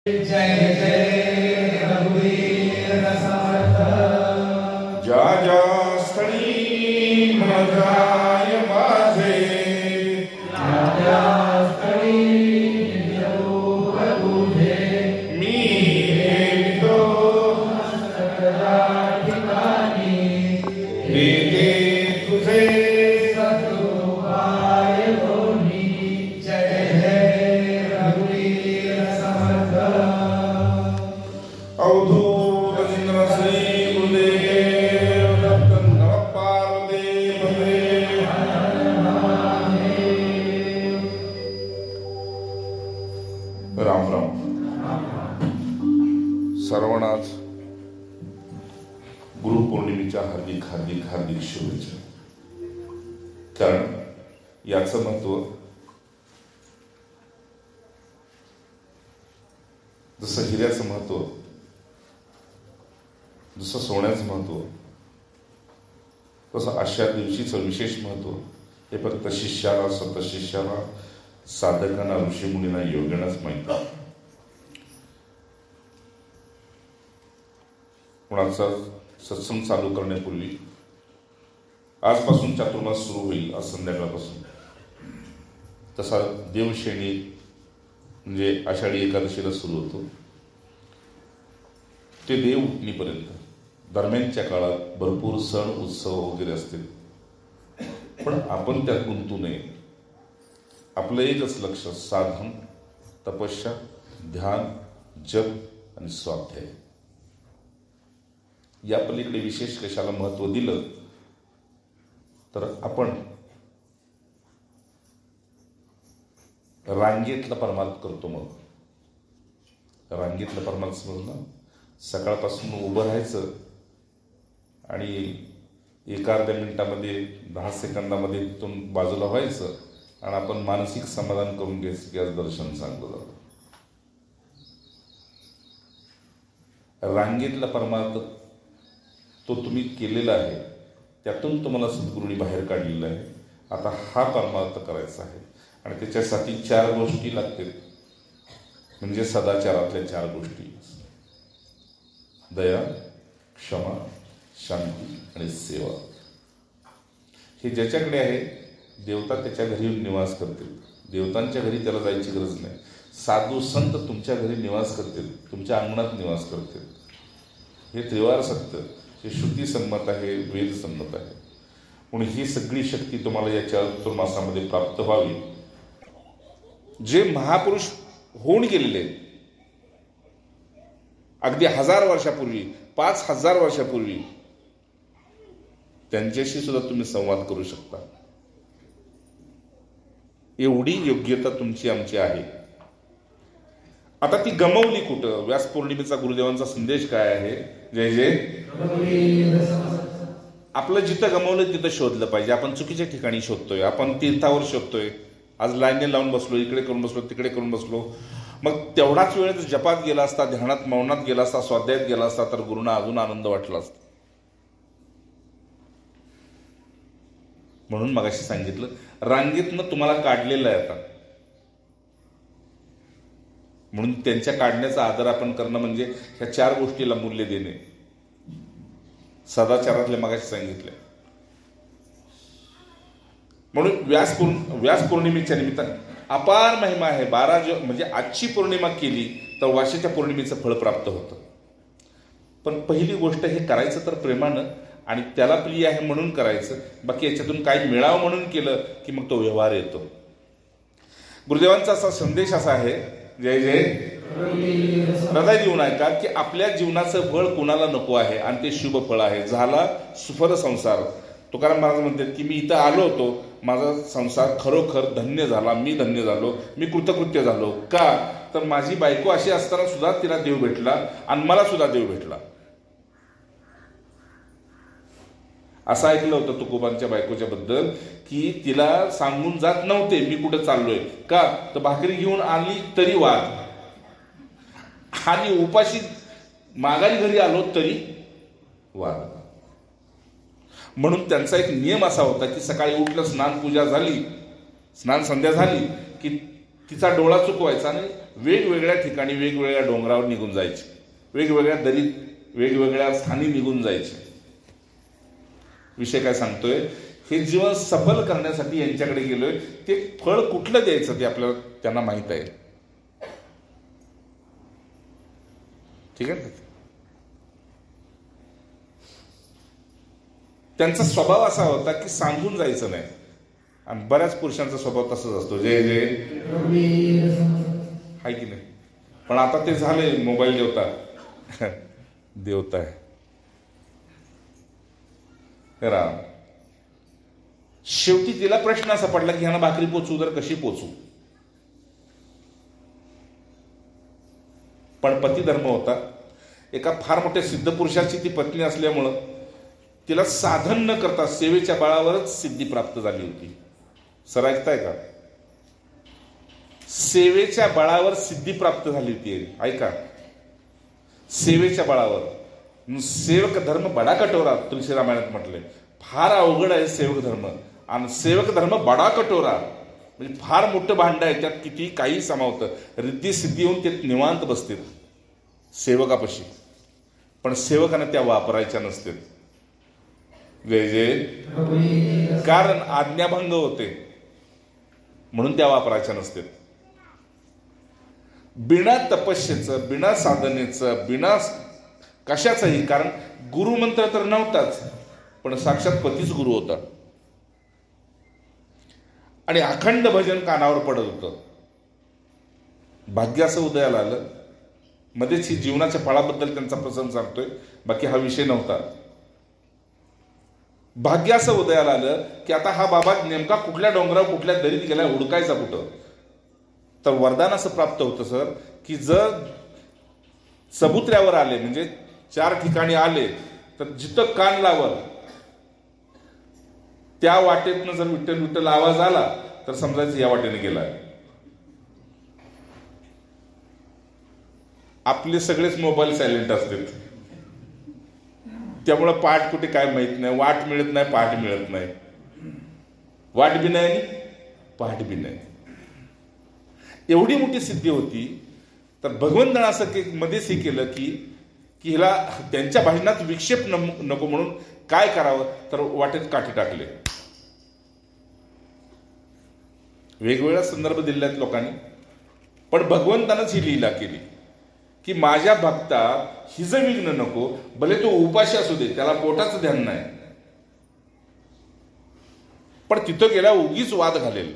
जय जय रघुवीर समर्थ। ज्या ज्या स्थळी मन जाय माझे, त्या स्थळी निजरूप तुझे, मी येतो सगळ्या ठिकाणी येते तुझे सद्रूपाय दोन्ही। जय जय रघुवीर समर्थ। अवधूत इंद्र श्री गुरुदेव दत्त नमः पार्वतीपते। राम राम। सर्वांनाच गुरुपौर्णिमेच्या हार्दिक हार्दिक हार्दिक शुभेच्छा। कारण याचं महत्व जसं हिऱ्याचं महत्व, जसं सोन्याचं महत्व, तसं अशा दिवशीचं विशेष महत्व हे फक्त शिष्याला, स्वतः शिष्याला, साधकांना, ऋषीमुनींना, योग्यांनाच माहिती आहे। कोणाचा सत्संग चालू करण्यापूर्वी आजपासून चातुर्मास सुरू होईल, आज संध्याकाळपासून। तसा देवशेणी म्हणजे आषाढी एकादशीला सुरू होतो ते देव उठणीपर्यंत। दरम्यानच्या काळात भरपूर सण उत्सव वगैरे असतील, पण आपण त्यात गुंतू नये। आपलं एकच लक्ष साधन, तपस्या, ध्यान, जप आणि स्वाध्याय। या पलीकडे विशेष कशाला महत्व दिलं तर आपण रांगेतला परमार्थ करतो। मग रांगेतला परमार्थ समजला, सकाळपासून उभं राहायचं आणि एका अर्ध्या मिनिटामध्ये 10 सेकंदामध्ये तिथून बाजूला व्हायचं आणि आपण मानसिक समाधान करून घ्यायचं की आज दर्शन चांगलं झालं। रांगेतला परमार्थ तो तुम्ही केलेला आहे, त्यातून तुम्हाला सद्गुरूंनी बाहेर काढलेला आहे। आता हा परमार्थ करायचा आहे आणि त्याच्यासाठी 4 गोष्टी लागतील, म्हणजे सदाचारातल्या 4 गोष्टी: दया, क्षमा, शांती आणि सेवा। हे ज्याच्याकडे आहे देवता त्याच्या घरी येऊन निवास करतील। देवतांच्या घरी त्याला जायची गरज नाही। साधू संत तुमच्या घरी निवास करतील, तुमच्या अंगणात निवास करतील। हे त्रिवार सत्य, हे श्रुती संमत आहे, वेद संमत आहे। म्हणून ही सगळी शक्ती तुम्हाला या चातुर्मासामध्ये प्राप्त व्हावी। जे महापुरुष होऊन गेलेले अगदी 1000 वर्षापूर्वी, 5000 वर्षापूर्वी, त्यांच्याशी सुद्धा तुम्ही संवाद करू शकता। एवढी योग्यता तुमची आमची आहे। आता ती गमवली कुठं? व्यास पौर्णिमेचा गुरुदेवांचा संदेश काय आहे? जय जय आपलं जिथं गमवलं तिथं शोधलं पाहिजे। आपण चुकीच्या ठिकाणी शोधतोय, आपण तीर्थावर शोधतोय। आज लाईन लावून बसलो, इकडे करून बसलो, तिकडे करून बसलो। मग तेवढाच वेळ जपात गेला असता, ध्यानात, मौनात गेला असता, स्वाध्यायात गेला असता तर गुरुंना अजून आनंद वाटला असता। म्हणून मगाशी सांगितलं, रांगेतनं तुम्हाला काढलेलं आहे आता। म्हणून त्यांच्या काढण्याचा आदर आपण करणं म्हणजे ह्या 4 गोष्टीला मूल्य देणे। सदाचारातले मगाशी सांगितले। म्हणून व्यास पौर्णिमेच्या निमित्ताने अपार महिमा आहे। 12 म्हणजे आजची पौर्णिमा केली तर वर्षाच्या पौर्णिमेचं फळ प्राप्त होतं। पण पहिली गोष्ट हे करायचं तर प्रेमानं आणि त्याला प्रिय आहे म्हणून करायचं। बाकी याच्यातून काही मिळावं म्हणून केलं की मग तो व्यवहार येतो। गुरुदेवांचा असा संदेश असा आहे, जय जय हृदय देऊन ऐका, की आपल्या जीवनाचं फळ कुणाला नको आहे आणि ते शुभ फळ आहे। झाला सुफर संसार। तुकाराम महाराज म्हणतात की मी इथं आलो होतो, माझा संसार खरोखर धन्य झाला, मी धन्य झालो, मी कृतकृत्य झालो। का तर माझी बायको अशी असताना सुद्धा तिला देव भेटला आणि मला सुद्धा देव भेटला। असं ऐकलं होतं तुकोबांच्या बायकोच्या बद्दल की तिला सांगून जात नव्हते मी कुठं चाललोय। का तर भाकरी घेऊन आली तरी वाद, आणि उपाशी माघारी घरी आलो तरी वाद। म्हणून त्यांचा एक नियम असा होता की सकाळी उठलं, स्नान पूजा झाली, स्नान संध्या झाली की तिचा डोळा चुकवायचा आणि वेगवेगळ्या ठिकाणी वेगवेगळ्या डोंगरावर निघून जायचे, वेगवेगळ्या दरीत वेगवेगळ्या स्थानी निघून जायचे. विषय काय सांगतोय, हे जीवन सफल करण्यासाठी यांच्याकडे गेलोय, ते फळ कुठलं द्यायचं ते आपल्याला त्यांना माहित आहे. ठीक आहे. त्यांचा स्वभाव असा होता की सांगून जायचं नाही, आणि बऱ्याच पुरुषांचा स्वभाव तसाच असतो. जय जय हाय की नाही. पण आता ते झाले मोबाईल देवता देवता आहे राम. शेवटी तिला प्रश्न असा पडला की ह्यांना भाकरी पोचू तर कशी पोचू. पण पती धर्म होता. एका फार मोठ्या सिद्ध पुरुषाची ती पत्नी असल्यामुळं तिला साधन न करता सेवेच्या बळावरच सिद्धी प्राप्त झाली होती. सर ऐकताय का? सेवेच्या बळावर सिद्धी प्राप्त झाली होती. ऐका, सेवेच्या बळावर. सेवक धर्म बडा कठोरा, तुलसी रामायणात म्हटले. फार अवघड आहे सेवक धर्म, आणि सेवक धर्म बडा कठोरा म्हणजे फार मोठं भांड आहे, त्यात किती काही समावतं. रिद्धी सिद्धी होऊन ते निवांत बसतील सेवकापाशी, पण सेवकांना त्या वापरायच्या नसतील. जय जय. कारण आज्ञाभंग होते म्हणून त्या वापरायच्या नसतील. बिना तपस्येचं, बिना साधनेचं, बिना कशाचंही, कारण गुरुमंत्र तर नव्हताच, पण साक्षात पतीच गुरु होता. आणि अखंड भजन कानावर पडत होतं. भाग्य असं उदयाला आलं. मध्येच ही जीवनाच्या फळाबद्दल त्यांचा प्रसंग सांगतोय, बाकी हा विषय नव्हता. भाग्य असं उदयाला आलं की आता हा बाबा नेमका कुठल्या डोंगरावर कुठल्या दरीत गेला, हुडकायचा कुठं. तर वरदान असं प्राप्त होतं सर की जर चबुत्र्यावर आले, म्हणजे 4 ठिकाणी आले, तर जिथं कान लावल त्या वाटेतनं जर विठ्ठल विठ्ठल आवाज आला तर समजायचं या वाटेने गेलाय. आपले सगळेच मोबाईल सायलेंट असतात, त्यामुळं पाठ कुठे काय माहित नाही, वाट मिळत नाही, पाठ मिळत नाही, वाट बी नाही पाठ बी नाही. एवढी मोठी सिद्धी होती. तर भगवंतानं असं मध्येच हे केलं की हिला त्यांच्या भाषणात विक्षेप नको म्हणून काय करावं, तर वाटेत काठी टाकले. वेगवेगळा संदर्भ दिलेला आहेत लोकांनी, पण भगवंतानंच ही लीला केली की माझ्या भक्ता हिचं विघ्न नको, भले तो उपाशी असू दे, त्याला पोटाचं ध्यान नाही, पण तिथं गेला उगीच वाद घालेल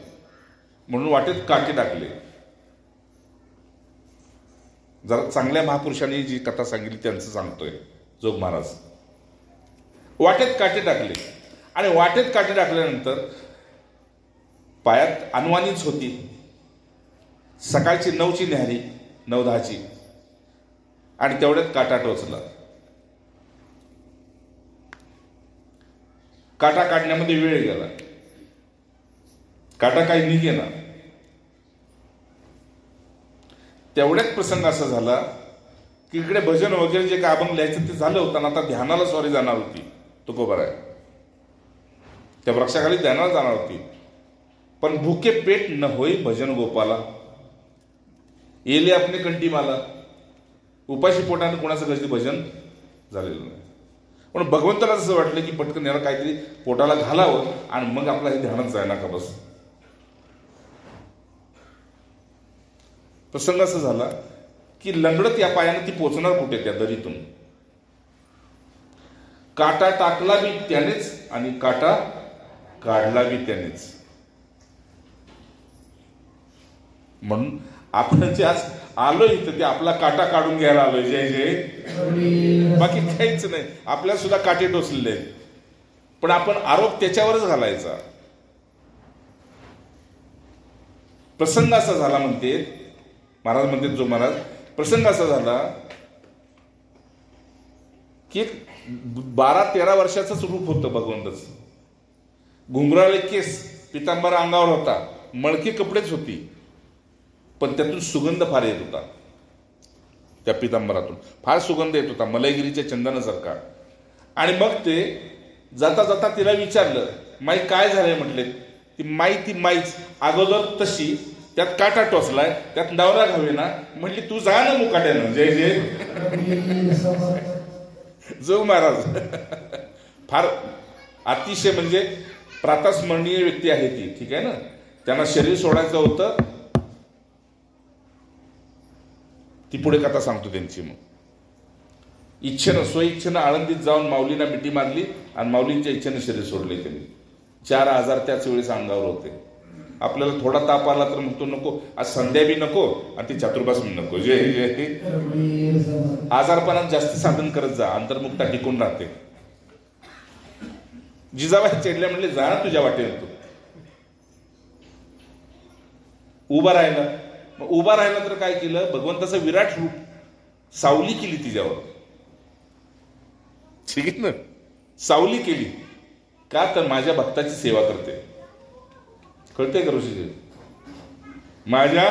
म्हणून वाटेत काठी टाकले. जरा चांगल्या महापुरुषांनी जी कथा सांगितली त्यांचं सांगतोय जोग महाराज. वाटेत काठी टाकले, आणि वाटेत काठी टाकल्यानंतर पायात अनवाणीच होती. सकाळची 9ची न्याहारी, 9-10ची, आणि तेवढ्यात काटा टोचला. काटा काढण्यामध्ये वेळ गेला, काटा काही निघेना. तेवढ्यात प्रसंग असा झाला की इकडे भजन वगैरे जे काय आपण लिहायचं ते झालं होतं, आता ध्यानाला स्वारी जाणार होती. तुकोबर आहे त्या वृक्षाखाली ध्यानाला जाणार होती. पण भूके पेट न होई भजन गोपाला, येले आपले कंठी माला. उपाशी पोटाने कोणाचं कधी भजन झालेलं नाही. पण भगवंताला असं वाटलं की पटकन याला काहीतरी पोटाला घालावं आणि मग आपला हे ध्यानात जायना का बस. प्रसंग असं झाला की लंगडत या पायाने ती पोचणार कुठे त्या दरीतून. काटा टाकला बी त्यानेच आणि काटा काढला बी त्यानेच. म्हणून आपण जे आज आलो इथं ते आपला काटा काढून घ्यायला आलोय. जय जय. बाकी काहीच नाही. आपल्याला सुद्धा काटे टोचलेले आहेत, पण आपण आरोप त्याच्यावरच घालायचा. प्रसंग असा झाला म्हणते महाराज, म्हणते जो महाराज, प्रसंग असा झाला की 12-13 वर्षाचंच रूप होतं भगवंतच. घुंगराळे केस, पितांबर अंगावर होता, मळके कपडेच होती, पण त्यातून सुगंध फार येत होता. त्या पितांबरातून फार सुगंध येत होता, मलयगिरीच्या चंदनासारखा. आणि मग ते जाता जाता तिला विचारलं, माई काय झालंय म्हटले. ती माईच अगोदर तशी त्यात काटा टोचलाय, त्यात नवरा घावे ना, म्हटली तू जा ना मुकाट्यानं. जय जय रघुवीर समर्थ. जो महाराज फार अतिशय म्हणजे प्रातस्मरणीय व्यक्ती आहे ती, ठीक आहे ना. त्यांना शरीर सोडायचं होतं, ती पुढे कथा सांगतो त्यांची. मग इच्छेनं स्वइच्छेनं आळंदीत जाऊन माऊलींना मिठी मारली आणि माऊलींच्या इच्छेनं शरीर सोडले त्यांनी. 4 आजार त्याच वेळेस अंगावर होते. आपल्याला थोडा ताप आला तर म्हणतो नको, आज संध्या बी नको आणि ती चातुर्मास बी नको. जय जय. रघुवीर समर्थ. आजारपणात जास्त साधन करत जा, अंतर्मुक्ता टिकून राहते. जिजाबाई चेडल्या म्हणले जा ना तुझ्या वाटेल. तू उभा राहिला. मग उभा राहिला तर काय केलं, भगवंताचं विराट रूप सावली केली तिच्यावर. ठीक आहे ना, सावली केली का, तर माझ्या भक्ताची सेवा करते. कळते का ऋषी? माझ्या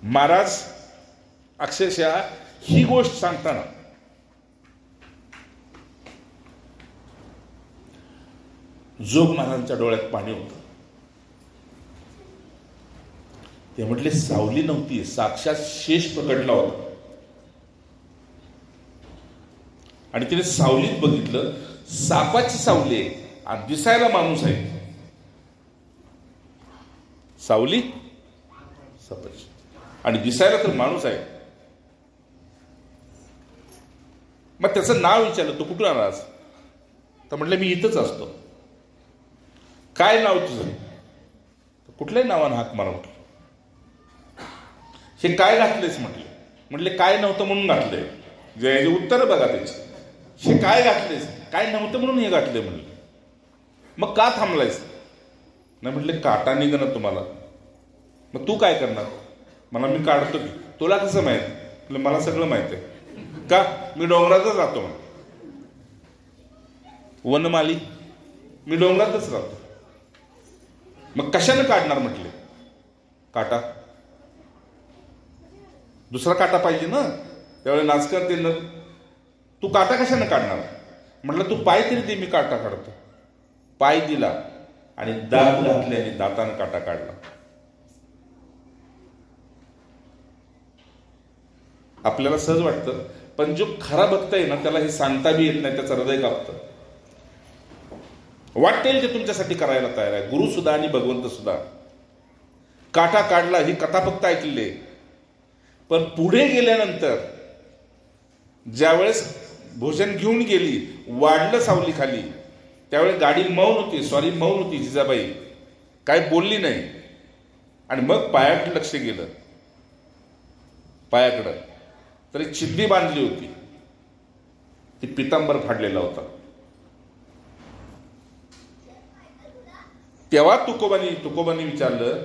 महाराज अक्षरशः ही गोष्ट सांगताना जोग महाराजांच्या डोळ्यात पाणी होतं. ते म्हटले सावली नव्हती, साक्षात शेष प्रकटला होता. आणि तिने सावलीत बघितलं, सापाची सावली आहे आणि दिसायला माणूस आहे. सावली सापाची आणि दिसायला तर माणूस आहे. मग त्याचं नाव विचारलं, तो कुठून आलास? तर म्हटलं मी इथंच असतो. काय नाव तुझं? कुठल्याही नावानं हाक मारा म्हटलं. हे काय घातलेस म्हटले. म्हटले काय नव्हतं म्हणून घातलंय. जे उत्तर बघा त्याची. हे काय घातलेस? काय नव्हतं म्हणून हे घातले म्हणले. मग का थांबलायस? नाही म्हटले काटा निघणं तुम्हाला. मग तू काय करणार? मला मी काढतो की. तुला कसं माहित? म्हटलं मला सगळं माहित आहे. का? मी डोंगरातच राहतो. वनमाली, मी डोंगरातच राहतो. मग कशानं काढणार म्हटले काटा? दुसरा काटा पाहिजे ना. त्यावेळी नाचकर ते न, तू काटा कशानं काढणार? म्हटलं तू पाय तरी दे, मी काटा काढतो. पाय दिला आणि दात घातले आणि दातानं काटा काढला. आपल्याला सहज वाटतं, पण जो खरा भक्त आहे ना त्याला हे सांगता बी येत नाही. त्याचं हृदय कापतं. वाटेल ते तुमच्यासाठी करायला तयार आहे. गुरु सुद्धा आणि भगवंत सुद्धा. काटा काढला ही कथा फक्त ऐकली आहे, पण पुढे गेल्यानंतर ज्यावेळेस भोजन घेऊन गेली, वाढलं सावली खाली, त्यावेळेस गाडी मौन होती जिजाबाई काय बोलली नाही. आणि मग पायाकडे लक्ष गेलं. पायाकडं तर एक चिंदी बांधली होती, ती पितांबर फाडलेला होता. तेव्हा तुकोबांनी विचारलं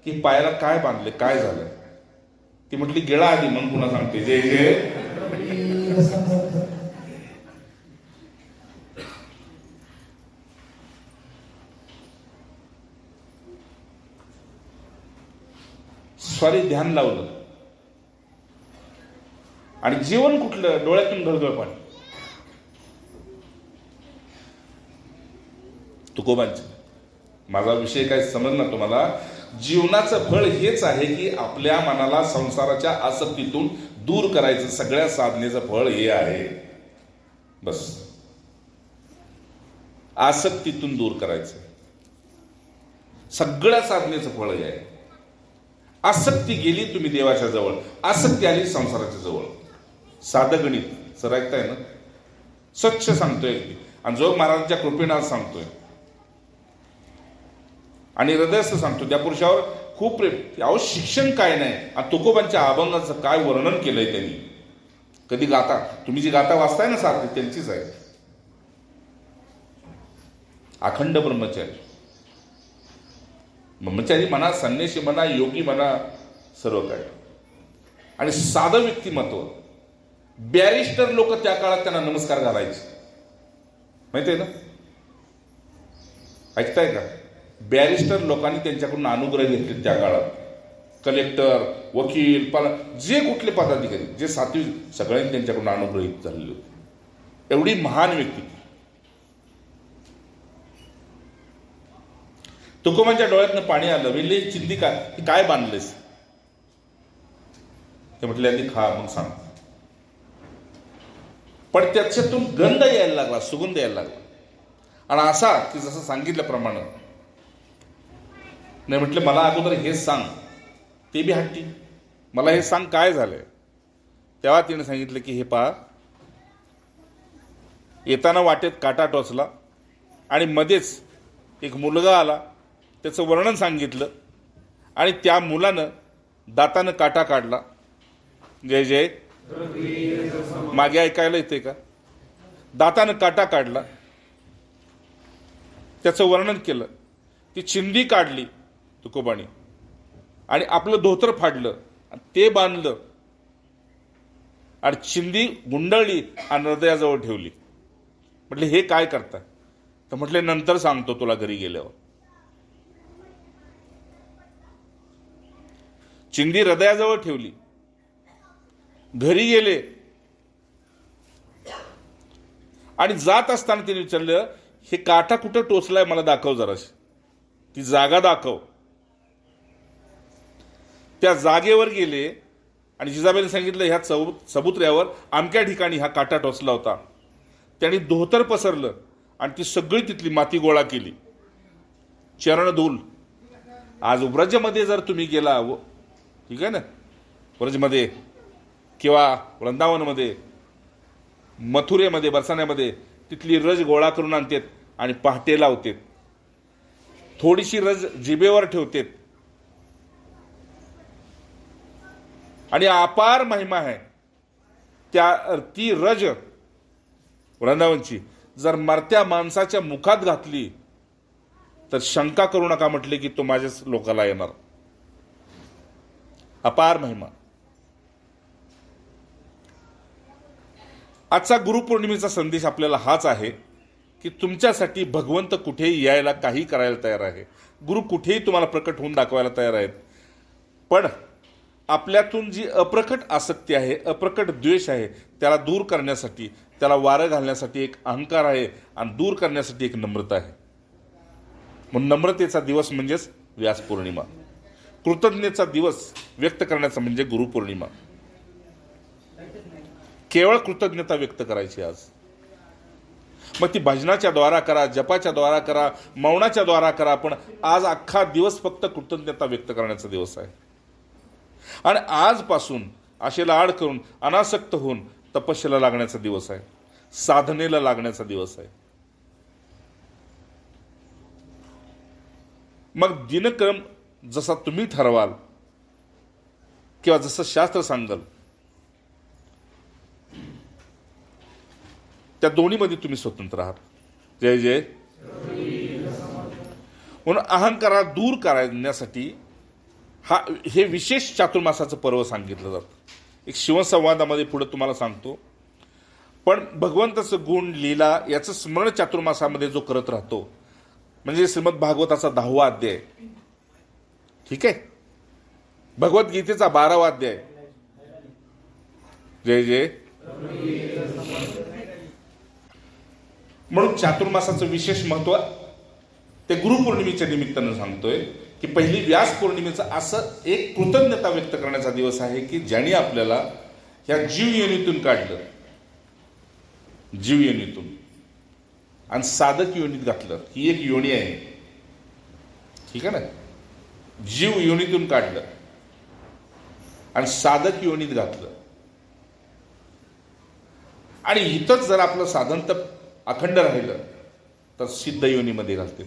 की पायाला काय बांधले, काय झालं? ती म्हटली गेळा आधी, मग पुन्हा सांगते. जय जय. रघुवीर समर्थ. स्वारी ध्यान लावलं आणि जीवन कुठलं, डोळ्यातून घळघळ पाणी. तुकोबांचं माझा विषय काय समजला तुम्हाला? जीवनाचं फळ हेच आहे की आपल्या मनाला संसाराच्या आसक्तीतून दूर करायचं. सगळ्या साधनेचं फळ हे आहे. बस आसक्तीतून दूर करायचं. सगळ्या साधनेचं फळ हे आहे. आसक्ती गेली तुम्ही देवाच्या जवळ, आसक्ती आली संसाराच्या जवळ. साधं गणित सर ऐकताय ना? स्वच्छ सांगतोय आणि जोग महाराजांच्या कृपेनं आज सांगतोय आणि हृदयस्थ सांगतो. त्या पुरुषावर खूप प्रेम. अहो शिक्षण काय नाही. आणि तुकोबांच्या अभंगाचं काय वर्णन केलंय त्यांनी. कधी गाता, तुम्ही जी गाता वाचताय ना सारखी, त्यांचीच आहे. अखंड ब्रह्मचारी. ब्रह्मचारी म्हणा, संन्यासी म्हणा, योगी म्हणा, सर्व काय. आणि साधं व्यक्तिमत्व. बॅरिस्टर लोक त्या काळात त्यांना नमस्कार घालायचे, माहितीये ना? ऐकताय का? बॅरिस्टर लोकांनी त्यांच्याकडून अनुग्रह घेतले त्या काळात. कलेक्टर, वकील, जे कुठले पदाधिकारी, जे सातवी, सगळ्यांनी त्यांच्याकडून अनुग्रहित झालेले होते. एवढी महान व्यक्ती. तुकोबांच्या डोळ्यातनं पाणी आलं. विले चिंदी काय बांधलेस? ते म्हटले आधी खा मग सांग. पण त्याच्यातून गंध यायला लागला, सुगंध यायला लागला. आणि असा की जसं सांगितल्याप्रमाणे नाही म्हटलं मला अगोदर हे सांग. ते बी हट्टी, मला हे सांग काय झालंय. तेव्हा तिने सांगितलं की हे पहा, येताना वाटेत काटा टोचला आणि मध्येच एक मुलगा आला, त्याचं वर्णन सांगितलं आणि त्या मुलानं दातानं काटा काढला. जय जय, मागे ऐकायला येते का? दातानं काटा काढला, त्याचं वर्णन केलं. ती चिंदी काढली तुकोबाणी आणि आपलं धोतर फाडलं आणि ते बांधलं आणि चिंदी गुंडळली आणि हृदयाजवळ ठेवली. म्हटले हे काय करता? तर म्हटले नंतर सांगतो तुला घरी गेल्यावर. चिंदी हृदयाजवळ ठेवली, घरी गेले आणि जात असताना तिने विचारलं हे काटा कुठं टोचलाय मला दाखव जराशी, ती जागा दाखव. त्या जागेवर गेले आणि जिजाबाईने सांगितलं ह्या चबुतऱ्यावर अमक्या ठिकाणी हा काटा टोचला होता. त्यांनी धोतर पसरलं आणि ती सगळी तिथली माती गोळा केली, चरण धुल. आज व्रजमध्ये जर तुम्ही गेला, ठीक आहे ना, व्रजमध्ये किंवा वृंदावनमध्ये, मथुरेमध्ये, बरसाण्यामध्ये तिथली रज गोळा करून आणतात आणि पहाटे लावतात. थोडीशी रज जिभेवर ठेवतात आणि अपार महिमा आहे ती रज वृंदावनची जर मरत्या माणसाच्या मुखात घातली तर शंका करू नका, म्हटले की तो माझ्याच लोकाला येणार. अपार महिमा. आजचा गुरुपौर्णिमेचा संदेश आपल्याला हाच आहे की तुमच्यासाठी भगवंत कुठेही यायला, काही करायला तयार आहे. गुरु कुठेही तुम्हाला प्रकट होऊन दाखवायला तयार आहेत. पण आपल्यातून जी अप्रकट आसक्ती आहे, अप्रकट द्वेष आहे, त्याला दूर करण्यासाठी, त्याला वारं घालण्यासाठी एक अहंकार आहे आणि दूर करण्यासाठी एक नम्रता आहे. म्हणून नम्रतेचा दिवस म्हणजेच व्यास पौर्णिमा. कृतज्ञतेचा दिवस व्यक्त करण्याचा म्हणजे गुरुपौर्णिमा. केवळ कृतज्ञता व्यक्त करायची आज. मग ती भजनाच्या द्वारा करा, जपाच्या द्वारा करा, मौनाच्या द्वारा करा, पण आज अख्खा दिवस फक्त कृतज्ञता व्यक्त करण्याचा दिवस आहे. आणि आजपासून आशेला आड करून अनासक्त होऊन तपस्येला लागण्याचा दिवस आहे, साधनेला लागण्याचा दिवस आहे. मग दिनक्रम जसा तुम्ही ठरवाल किंवा जसं शास्त्र सांगाल त्या दोन्हीमध्ये तुम्ही स्वतंत्र आहात. जय जय. म्हणून अहंकारा दूर करण्यासाठी हे विशेष चातुर्मासाचं पर्व सांगितलं जातं. एक शिवसंवादामध्ये पुढे तुम्हाला सांगतो. पण भगवंताचं गुण, लीला याचं स्मरण चातुर्मासामध्ये जो करत राहतो, म्हणजे श्रीमद भागवताचा 10वा अध्याय, ठीक आहे, भगवद्गीतेचा 12वा अध्याय. जय जय. म्हणून चातुर्मासाचं विशेष महत्व ते गुरुपौर्णिमेच्या निमित्तानं सांगतोय की पहिली व्यास पौर्णिमेचं असं एक कृतज्ञता व्यक्त करण्याचा दिवस आहे की ज्याने आपल्याला ह्या जीव योनीतून काढलं, जीव योनीतून, आणि साधक योनीत घातलं. ही एक योनी आहे, ठीक आहे ना. जीव योनीतून काढलं आणि साधक योनीत घातलं. आणि इथंच जर आपलं साधन तर अखंड राहिलं तर सिद्ध योनीमध्ये घालते.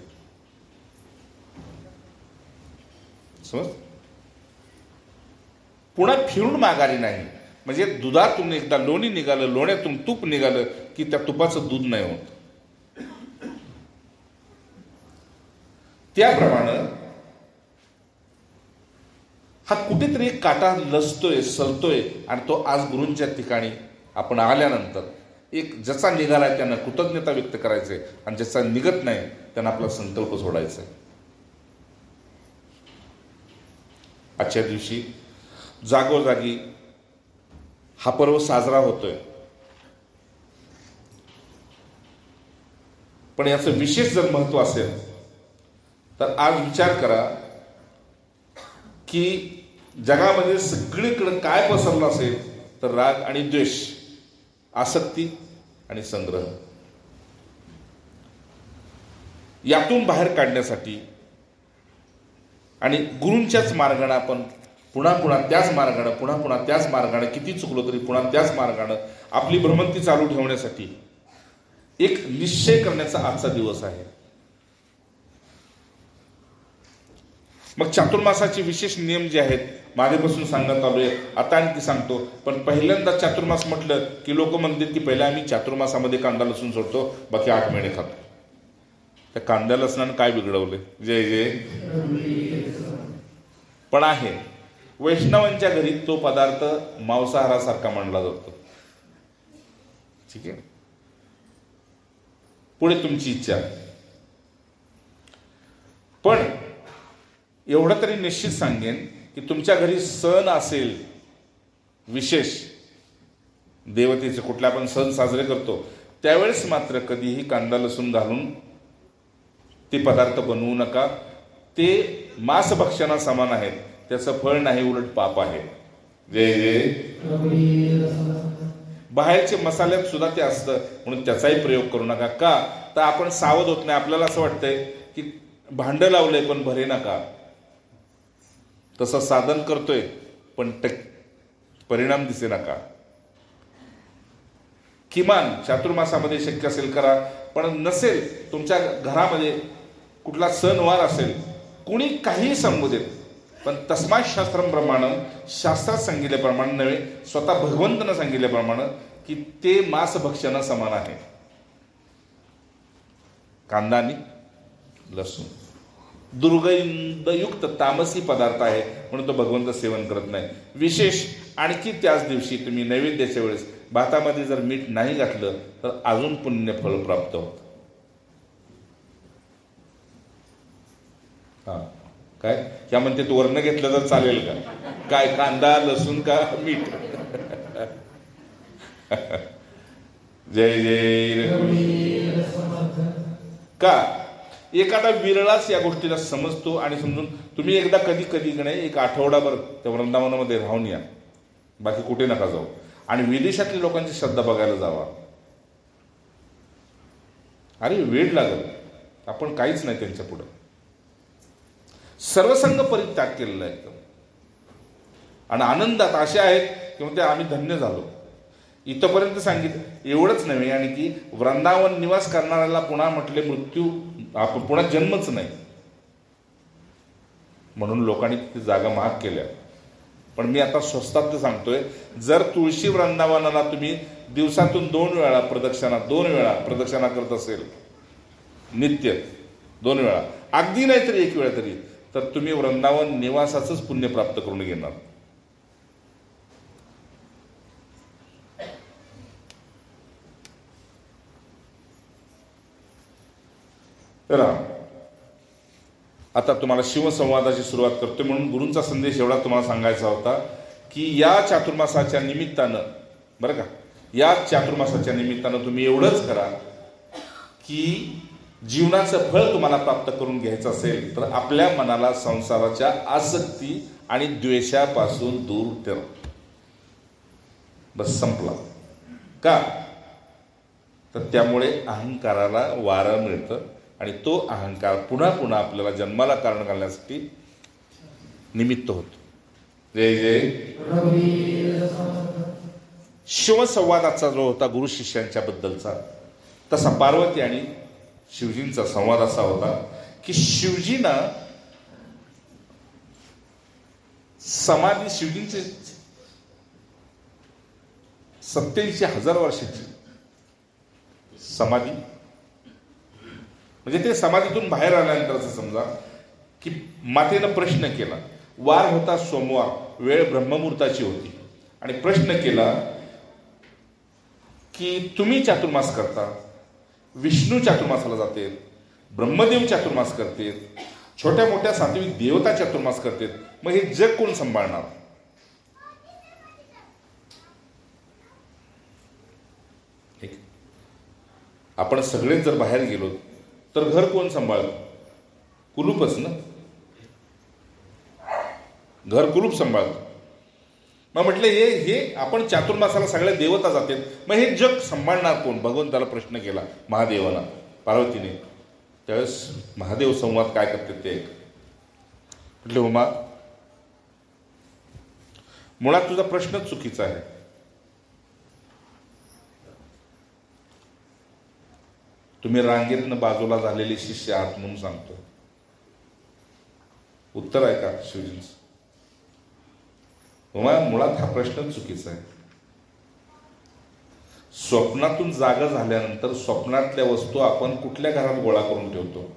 समज, पुन्हा फिरून माघारी नाही. म्हणजे दुधातून एकदा लोणी निघालं, लोण्यातून तूप निघालं की त्या तुपाचं दूध नाही होत. त्याप्रमाणे हा कुठेतरी एक काटा लसतोय, सलतोय आणि तो आज गुरूंच्या ठिकाणी आपण आल्यानंतर एक ज्याचा निघालाय त्यांना कृतज्ञता व्यक्त करायचंय आणि ज्याचा निघत नाही त्यांना आपला संकल्प सोडायचा आहे. आजच्या दिवशी जागोजागी हा पर्व साजरा होतोय. पण याचं विशेष जर महत्व असेल तर आज विचार करा की जगामध्ये सगळीकडे काय पसरलं असेल तर राग आणि द्वेष, आसक्ती आणि संग्रह. यातून बाहेर काढण्यासाठी आणि गुरूंच्याच मार्गाने आपण पुन्हा पुन्हा त्याच मार्गाने, पुन्हा पुन्हा त्याच मार्गाने, किती चुकलो तरी पुन्हा त्याच मार्गाने आपली भ्रमंती चालू ठेवण्यासाठी एक निश्चय करण्याचा आजचा दिवस आहे. मग चातुर्मासाचे विशेष नियम जे आहेत मागेपासून सांगत आलोय, आता आणखी सांगतो. पण पहिल्यांदा चातुर्मास म्हटलं की लोक म्हणतात की पहिला आम्ही चातुर्मासामध्ये कांदा लसूण सोडतो, बाकी 8 महिने खातो. त्या कांद्या लसणानं काय बिघडवले? जय जय. पण आहे वैष्णवांच्या घरी तो पदार्थ मांसाहारासारखा मानला जातो. ठीक आहे, पुढे तुमची इच्छा. पण एवढं तरी निश्चित सांगेन की तुमच्या घरी सण असेल विशेष, देवतेचे कुठले आपण सण साजरे करतो, त्यावेळेस मात्र कधीही कांदा लसूण घालून ते पदार्थ बनवू नका. ते मांसभक्षणा समान आहेत, त्याचं फळ नाही, उलट पाप आहे. जय जय. बाहेरचे मसाल्यात सुद्धा ते असतं, म्हणून त्याचाही प्रयोग करू नका. का तर आपण सावध होत नाही. आपल्याला असं वाटतंय की भांडं लावलंय पण भरे नका, तसं साधन करतोय पण परिणाम दिसे नका. किमान चातुर्मासामध्ये शक्य असेल करा, पण नसेल तुमच्या घरामध्ये कुठला सणवार असेल, कुणी काही सांगू देत, पण तस्मात शास्त्रम प्रमाणे, शास्त्रात सांगितल्याप्रमाणे नव्हे, स्वतः भगवंतानं सांगितल्याप्रमाणे की ते मांसभक्षणा समान आहे. कांदा आणि लसूण दुर्गंधयुक्त तामसी पदार्थ आहे, म्हणून तो भगवंत सेवन करत नाही. विशेष आणखी त्याच दिवशी तुम्ही नैवेद्याच्या वेळेस भातामध्ये जर मीठ नाही घातलं तर अजून पुण्य फळ प्राप्त होतं. हा काय क्या म्हणते, तू वर्ण घेतलं तर चालेल का? काय कांदा लसूण का मीठ? जय जय. का एखादा विरळाच या गोष्टीला समजतो आणि समजून तुम्ही एकदा कधी कधी नाही एक आठवडाभर त्या वृंदावनामध्ये राहून या, बाकी कुठे नका जाऊ. आणि विदेशातल्या लोकांची श्रद्धा बघायला जावा. अरे वेळ लागल, आपण काहीच नाही त्यांच्या पुढं. सर्वसंग परित्याग केलेला एकदम, आणि आनंदात असे आहेत की म्हणते आम्ही धन्य झालो. इथपर्यंत सांगितलं. एवढंच नव्हे, आणि की वृंदावन निवास करणाऱ्याला पुन्हा म्हटले मृत्यू, आपण पुन्हा जन्मच नाही, म्हणून लोकांनी ती जागा महाग केल्या. पण मी आता स्वस्तात सांगतोय, जर तुळशी वृंदावनाला तुम्ही दिवसातून 2 वेळा प्रदक्षिणा करत असेल, नित्य 2 वेळा, अगदी नाही तरी 1 वेळा तरी, तर तुम्ही वृंदावन निवासाचंच पुण्य प्राप्त करून घेणार. आता तुम्हाला शिवसंवादाची सुरुवात करतोय, म्हणून गुरूंचा संदेश एवढा तुम्हाला सांगायचा होता की या चातुर्मासाच्या निमित्तानं, बरं का, या चातुर्मासाच्या निमित्तानं तुम्ही एवढंच करा की जीवनाचं फळ तुम्हाला प्राप्त करून घ्यायचं असेल तर आपल्या मनाला संसाराच्या आसक्ती आणि द्वेषापासून दूर ठेवा. बस संपला. का तर त्यामुळे अहंकाराला वारा मिळतं आणि तो अहंकार पुन्हा पुन्हा आपल्याला जन्माला कारण घालण्यासाठी निमित्त होतो. जय जय. शिवसंवादाचा जो होता गुरु शिष्यांच्या बद्दलचा, तसा पार्वती आणि शिवजींचा संवाद असा होता की शिवजींना समाधी, शिवजींची 87,000 वर्षाची समाधी, म्हणजे ते समाधीतून बाहेर आल्यानंतर असं समजा की मातेनं प्रश्न केला. वार होता सोमवार, वेळ ब्रह्ममुहूर्ताची होती, आणि प्रश्न केला की तुम्ही चातुर्मास करता, विष्णू चातुर्मासाला जाते, ब्रह्मदेव चातुर्मास करते, छोट्या मोठ्या सात्विक देवता चातुर्मास करते, मग हे जग कोण सांभाळणार? आपण सगळेच जर बाहेर गेलो तर घर कोण सांभाळतं? कुलूपच ना, घर कुलूप सांभाळतं. मग म्हटलं हे आपण चातुर्मासाला सगळ्या देवता जातात, मग हे जग सांभाळणार कोण? भगवंताला प्रश्न केला महादेवाला, पार्वतीने. त्यावेळेस महादेव संवाद काय करतात ते म्हटले, उमा मुळात तुझा प्रश्नच चुकीचा आहे. तुम्ही रांगेतनं बाजूला झालेले शिष्य आहात म्हणून सांगतो. उत्तर आहे का शिवजींचं? उमा मुळात हा प्रश्नच चुकीचा आहे. स्वप्नातून जागा झाल्यानंतर स्वप्नातल्या वस्तू आपण कुठल्या घरात गोळा करून ठेवतो?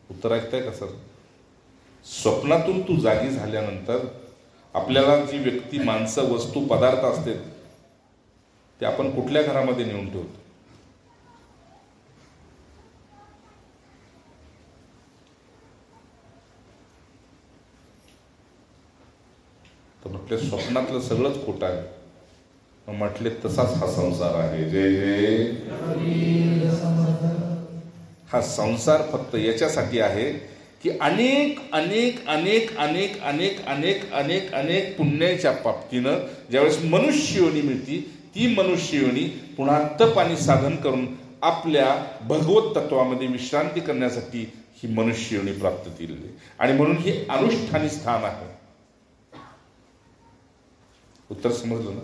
उत्तर ऐकताय का सर? स्वप्नातून तू जागी झाल्यानंतर आपल्याला जी व्यक्ती, माणसं, वस्तू, पदार्थ असते ते आपण कुठल्या घरामध्ये नेऊन ठेवतो? तर म्हटले स्वप्नातलं सगळंच खोटं आहे. मग म्हटले तसाच हा संसार आहे. जय जय. हा संसार फक्त याच्यासाठी आहे की अनेक अनेक अनेक अनेक अनेक अनेक अनेक अनेक पुण्याच्या बाबतीनं ज्यावेळेस मनुष्य योनी मिळती, ती मनुष्य योनी पुन्हा तप आणि साधन करून आपल्या भगवत तत्वामध्ये विश्रांती करण्यासाठी ही मनुष्य योनी प्राप्त केलेली. आणि म्हणून हे अनुष्ठानी स्थान आहे. उत्तर समजलं ना?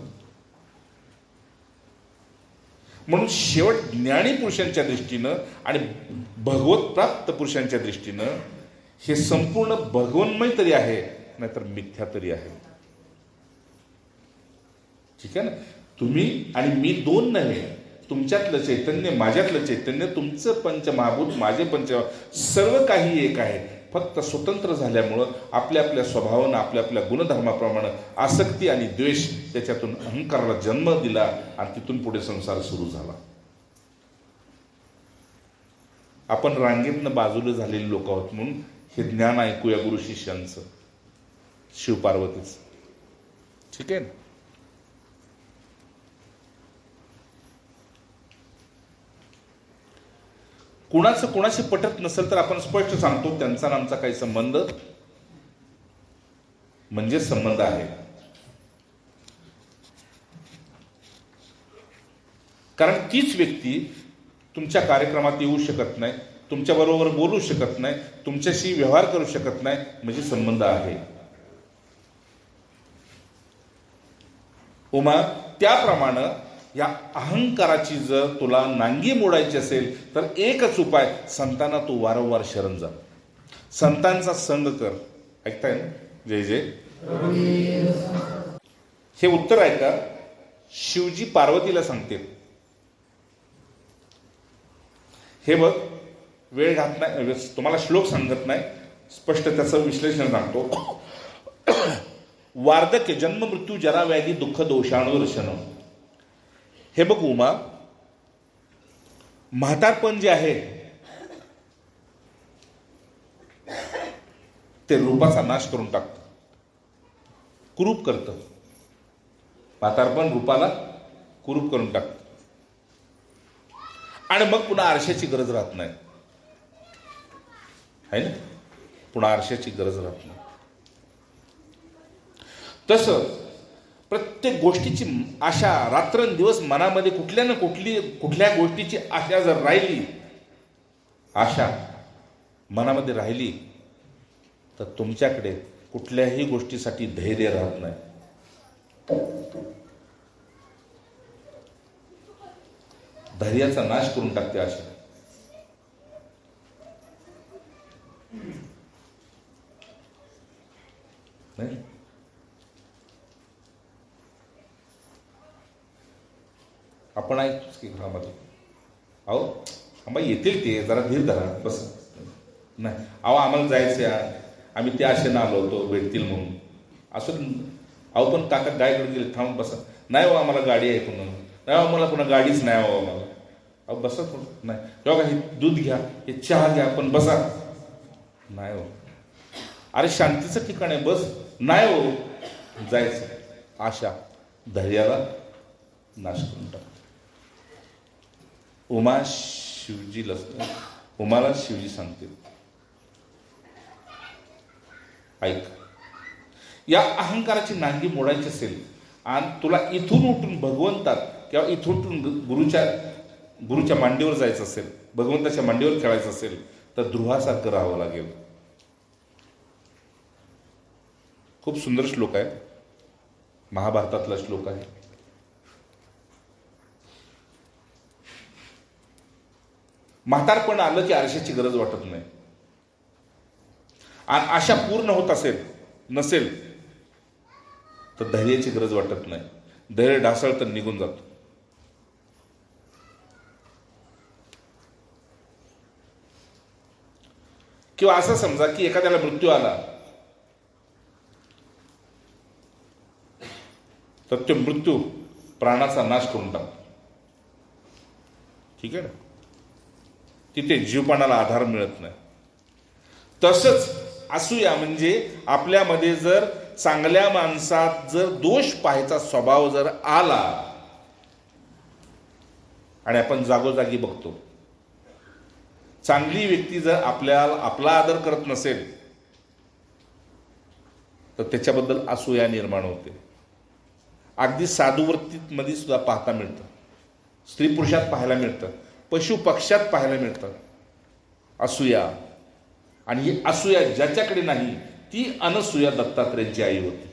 म्हणून शेवट ज्ञानी पुरुषांच्या दृष्टीनं आणि भगवत प्राप्त पुरुषांच्या दृष्टीनं हे संपूर्ण भगवन्मय तरी आहे, नाहीतर मिथ्या तरी आहे. ठीक आहे ना? तुम्ही आणि मी दोन नव्हे, तुमच्यातलं चैतन्य, माझ्यातलं चैतन्य, तुमचं पंचमहाभूत, माझे पंच, सर्व काही एक आहे. फक्त स्वतंत्र झाल्यामुळं आपल्या आपल्या स्वभावानं, आपल्या आपल्या गुणधर्माप्रमाणे आसक्ती आणि द्वेष, त्याच्यातून अहंकाराला जन्म दिला आणि तिथून पुढे संसार सुरू झाला. आपण रांगेतनं बाजूला झालेले लोक आहोत म्हणून हे ज्ञान ऐकूया गुरु शिष्यांचं, शिवपार्वतीचं. ठीक आहे ना? कुणाचं कुणाशी पटत नसेल तर आपण स्पष्ट सांगतो, त्यांचा आणि आमचा काही संबंध म्हणजे संबंध आहे. कारण तीच व्यक्ती तुमच्या कार्यक्रमात येऊ शकत नाही, तुमच्याबरोबर बोलू शकत नाही, तुमच्याशी व्यवहार करू शकत नाही, म्हणजे संबंध आहे. उमा, त्याप्रमाणे या अहंकाराची जर तुला नांगी मोडायची असेल तर एकच उपाय, संतांना तू वारंवार शरण जा, संतांचा संग कर. ऐकताय ना? जय जय. हे उत्तर आहे का? शिवजी पार्वतीला सांगते. हे बघ, वेळ घात नाही, तुम्हाला श्लोक सांगत नाही, स्पष्ट त्याचं विश्लेषण सांगतो. वार्धक्य, जन्म, मृत्यू, जरा, व्याधी, दुःख, दोषाणुदर्शन. हे बघ उमा, म्हातारपण जे आहे ते रूपाचा नाश करून टाकतं, कुरूप करतं. म्हातारपण रूपाला कुरूप करून टाकतं आणि मग पुन्हा आरशाची गरज राहत नाही. आहे ना? पुन्हा आरशाची गरज राहत नाही. तसं प्रत्येक गोष्टीची आशा, रात्रंदिवस मनामध्ये कुठल्या गोष्टीची आशा जर राहिली, आशा मनामध्ये राहिली, तर तुमच्याकडे कुठल्याही गोष्टीसाठी धैर्य राहत नाही. धैर्याचा नाश करून टाकते आशा. नाही? आपण ऐकतोच की घरामध्ये, अहो आम्हा येतील ते, जरा धीर धरा, बस. नाही, अहो आम्हाला जायचं आहे, आम्ही त्या आशेनं आलो होतो, भेटतील म्हणून. असं अहो पण काका गायकडे गेले, थांब बसा. नाही हो, आम्हाला गाडी आहे पुन्हा. नाही हो, आम्हाला पुन्हा गाडीच नाही हो आम्हाला. अहो बसा थोडं. नाही बघा, हे दूध घ्या, हे चहा घ्या, पण बसा. नाही हो, अरे शांतीचं ठिकाण आहे, बस. नाही हो, जायचं. आशा धैर्याला नाश करून टाक. उमाला शिवजी सांगतील, ऐक, या अहंकाराची नांगी मोडायची असेल आणि तुला इथून उठून भगवंतात किंवा इथून उठून गुरुच्या मांडीवर जायचं असेल, भगवंताच्या मांडीवर खेळायचं असेल, तर ध्रुवासारखं राहावं लागेल. खूप सुंदर श्लोक आहे, महाभारतातला श्लोक आहे. म्हातारपण आलं की आरशाची गरज वाटत नाही, आणि आशा पूर्ण होत नसेल तर धैर्याची गरज वाटत नाही. धैर्य ढासळ तर निघून जातो. किंवा असं समजा की एखाद्याला मृत्यू आला तर तो मृत्यू प्राणाचा नाश करून टाकतो. ठीक आहे ना, तिथे जीवपणाला आधार मिळत नाही. तसंच असूया म्हणजे आपल्यामध्ये जर चांगल्या माणसात जर दोष पाहायचा स्वभाव जर आला आणि आपण जागोजागी बघतो, चांगली व्यक्ती जर आपला आदर करत नसेल तर त्याच्याबद्दल असूया निर्माण होते. अगदी साधुवृत्तीमध्ये सुद्धा पाहता मिळतं, स्त्री पुरुषात पाहायला मिळतं, पशु पक्ष्यात पाहायला मिळतं असूया. आणि ही असूया ज्याच्याकडे नाही ती अनसूया दत्तात्रेयांची आई होती.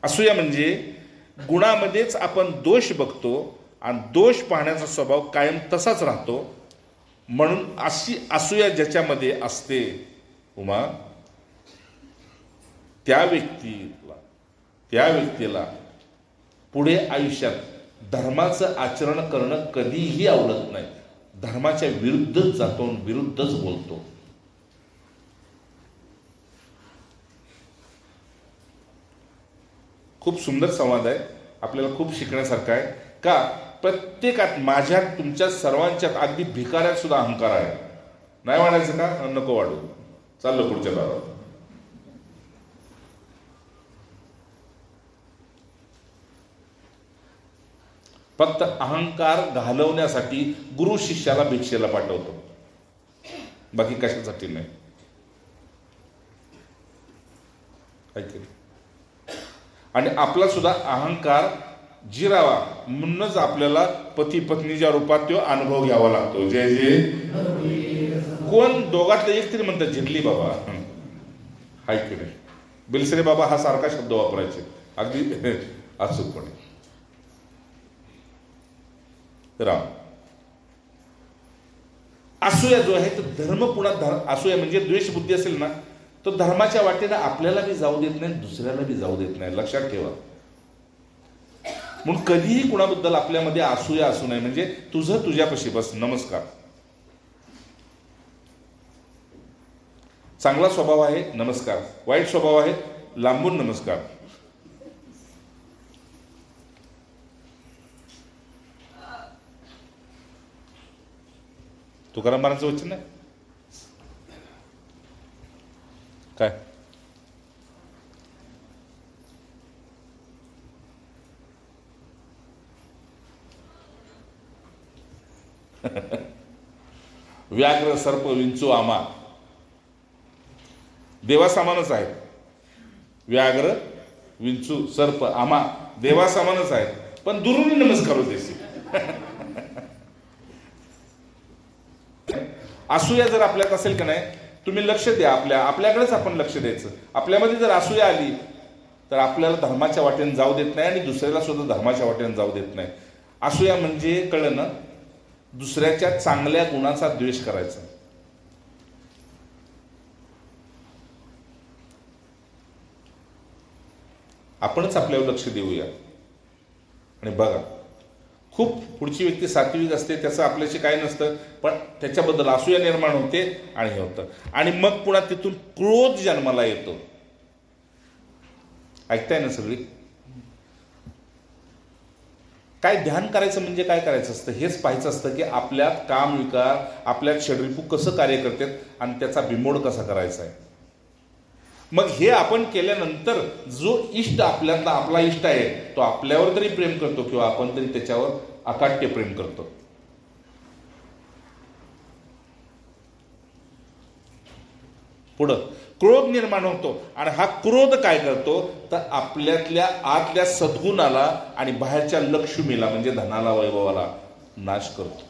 असूया म्हणजे गुणामध्येच आपण दोष बघतो आणि दोष पाहण्याचा स्वभाव कायम तसाच राहतो. म्हणून अशी असूया ज्याच्यामध्ये असते उमा, त्या व्यक्तीला पुढे आयुष्यात धर्माचं आचरण करणं कधीही आवडत नाही. धर्माच्या विरुद्धच जातो, विरुद्धच बोलतो. खूप सुंदर संवाद आहे, आपल्याला खूप शिकण्यासारखं आहे. का प्रत्येकात, माझ्यात, तुमच्या सर्वांच्यात, अगदी भिकाऱ्यात सुद्धा अहंकार आहे. नाही वाढायचं का? नको वाढू, चाललं पुढच्या दारात. फक्त अहंकार घालवण्यासाठी गुरु शिष्याला भिक्षेला पाठवतो, बाकी कशासाठी नाही. आणि आपला सुद्धा अहंकार जिरावा म्हणूनच आपल्याला पती पत्नीच्या रूपात तो अनुभव घ्यावा लागतो. जय जय. कोण दोघातलं एक तरी म्हणतात झिरली बाबा, हाय की नाही. बिलसरे बाबा हा सारखा शब्द वापरायचे अगदी अचूकपणे. राम असूया जो आहे तो धर्म पुन्हा असूया म्हणजे द्वेष बुद्धी असेल ना, तो धर्माच्या वाटेनं आपल्याला बी जाऊ देत नाही, दुसऱ्याला बी जाऊ देत नाही. लक्षात ठेवा. म्हणून कधीही कुणाबद्दल आपल्यामध्ये असूया असू नये. म्हणजे तुझं तुझ्यापाशी बस, नमस्कार. चांगला स्वभाव आहे, नमस्कार. वाईट स्वभाव आहे, लांबून नमस्कार. तुकाराम महाराजांचं वचन आहे काय? व्याघ्र सर्प विंचू आमा देवासमानच आहेत. व्याघ्र विंचू सर्प आमा देवासमानच आहेत, पण दुरून नमस्कार होते. असूया जर आपल्यात असेल का नाही, तुम्ही लक्ष द्या. आपल्याकडेच आपण लक्ष द्यायचं. आपल्यामध्ये जर असूया आली तर आपल्याला धर्माच्या वाटेने जाऊ देत नाही आणि दुसऱ्याला सुद्धा धर्माच्या वाटेने जाऊ देत नाही. असूया म्हणजे कळलं ना, दुसऱ्याच्या चांगल्या गुणाचा द्वेष करायचा. आपणच आपल्यावर लक्ष देऊया. आणि बघा, खूप पुढची व्यक्ती सात्विक असते, त्याचं आपल्याशी काय नसतं, पण त्याच्याबद्दल असूया निर्माण होते आणि हे होतं. आणि मग पुन्हा तिथून क्रोध जन्माला येतो. ऐकताय ना सगळी? काय ध्यान करायचं म्हणजे काय करायचं असतं, हेच पाहायचं असतं की आपल्यात काम विकार, आपल्यात षड्रिपू कसं कार्य करतात आणि त्याचा बिमोड कसा करायचा आहे. मग हे आपण केल्यानंतर जो इष्ट आपल्यातला आपला इष्ट आहे तो आपल्यावर तरी प्रेम करतो किंवा आपण तरी त्याच्यावर अकाट्य प्रेम करतो. पुढं क्रोध निर्माण होतो आणि हा क्रोध काय करतो तर आपल्यातल्या आतल्या सद्गुणाला आणि बाहेरच्या लक्ष्मीला म्हणजे धनाला वैभवाला नाश करतो.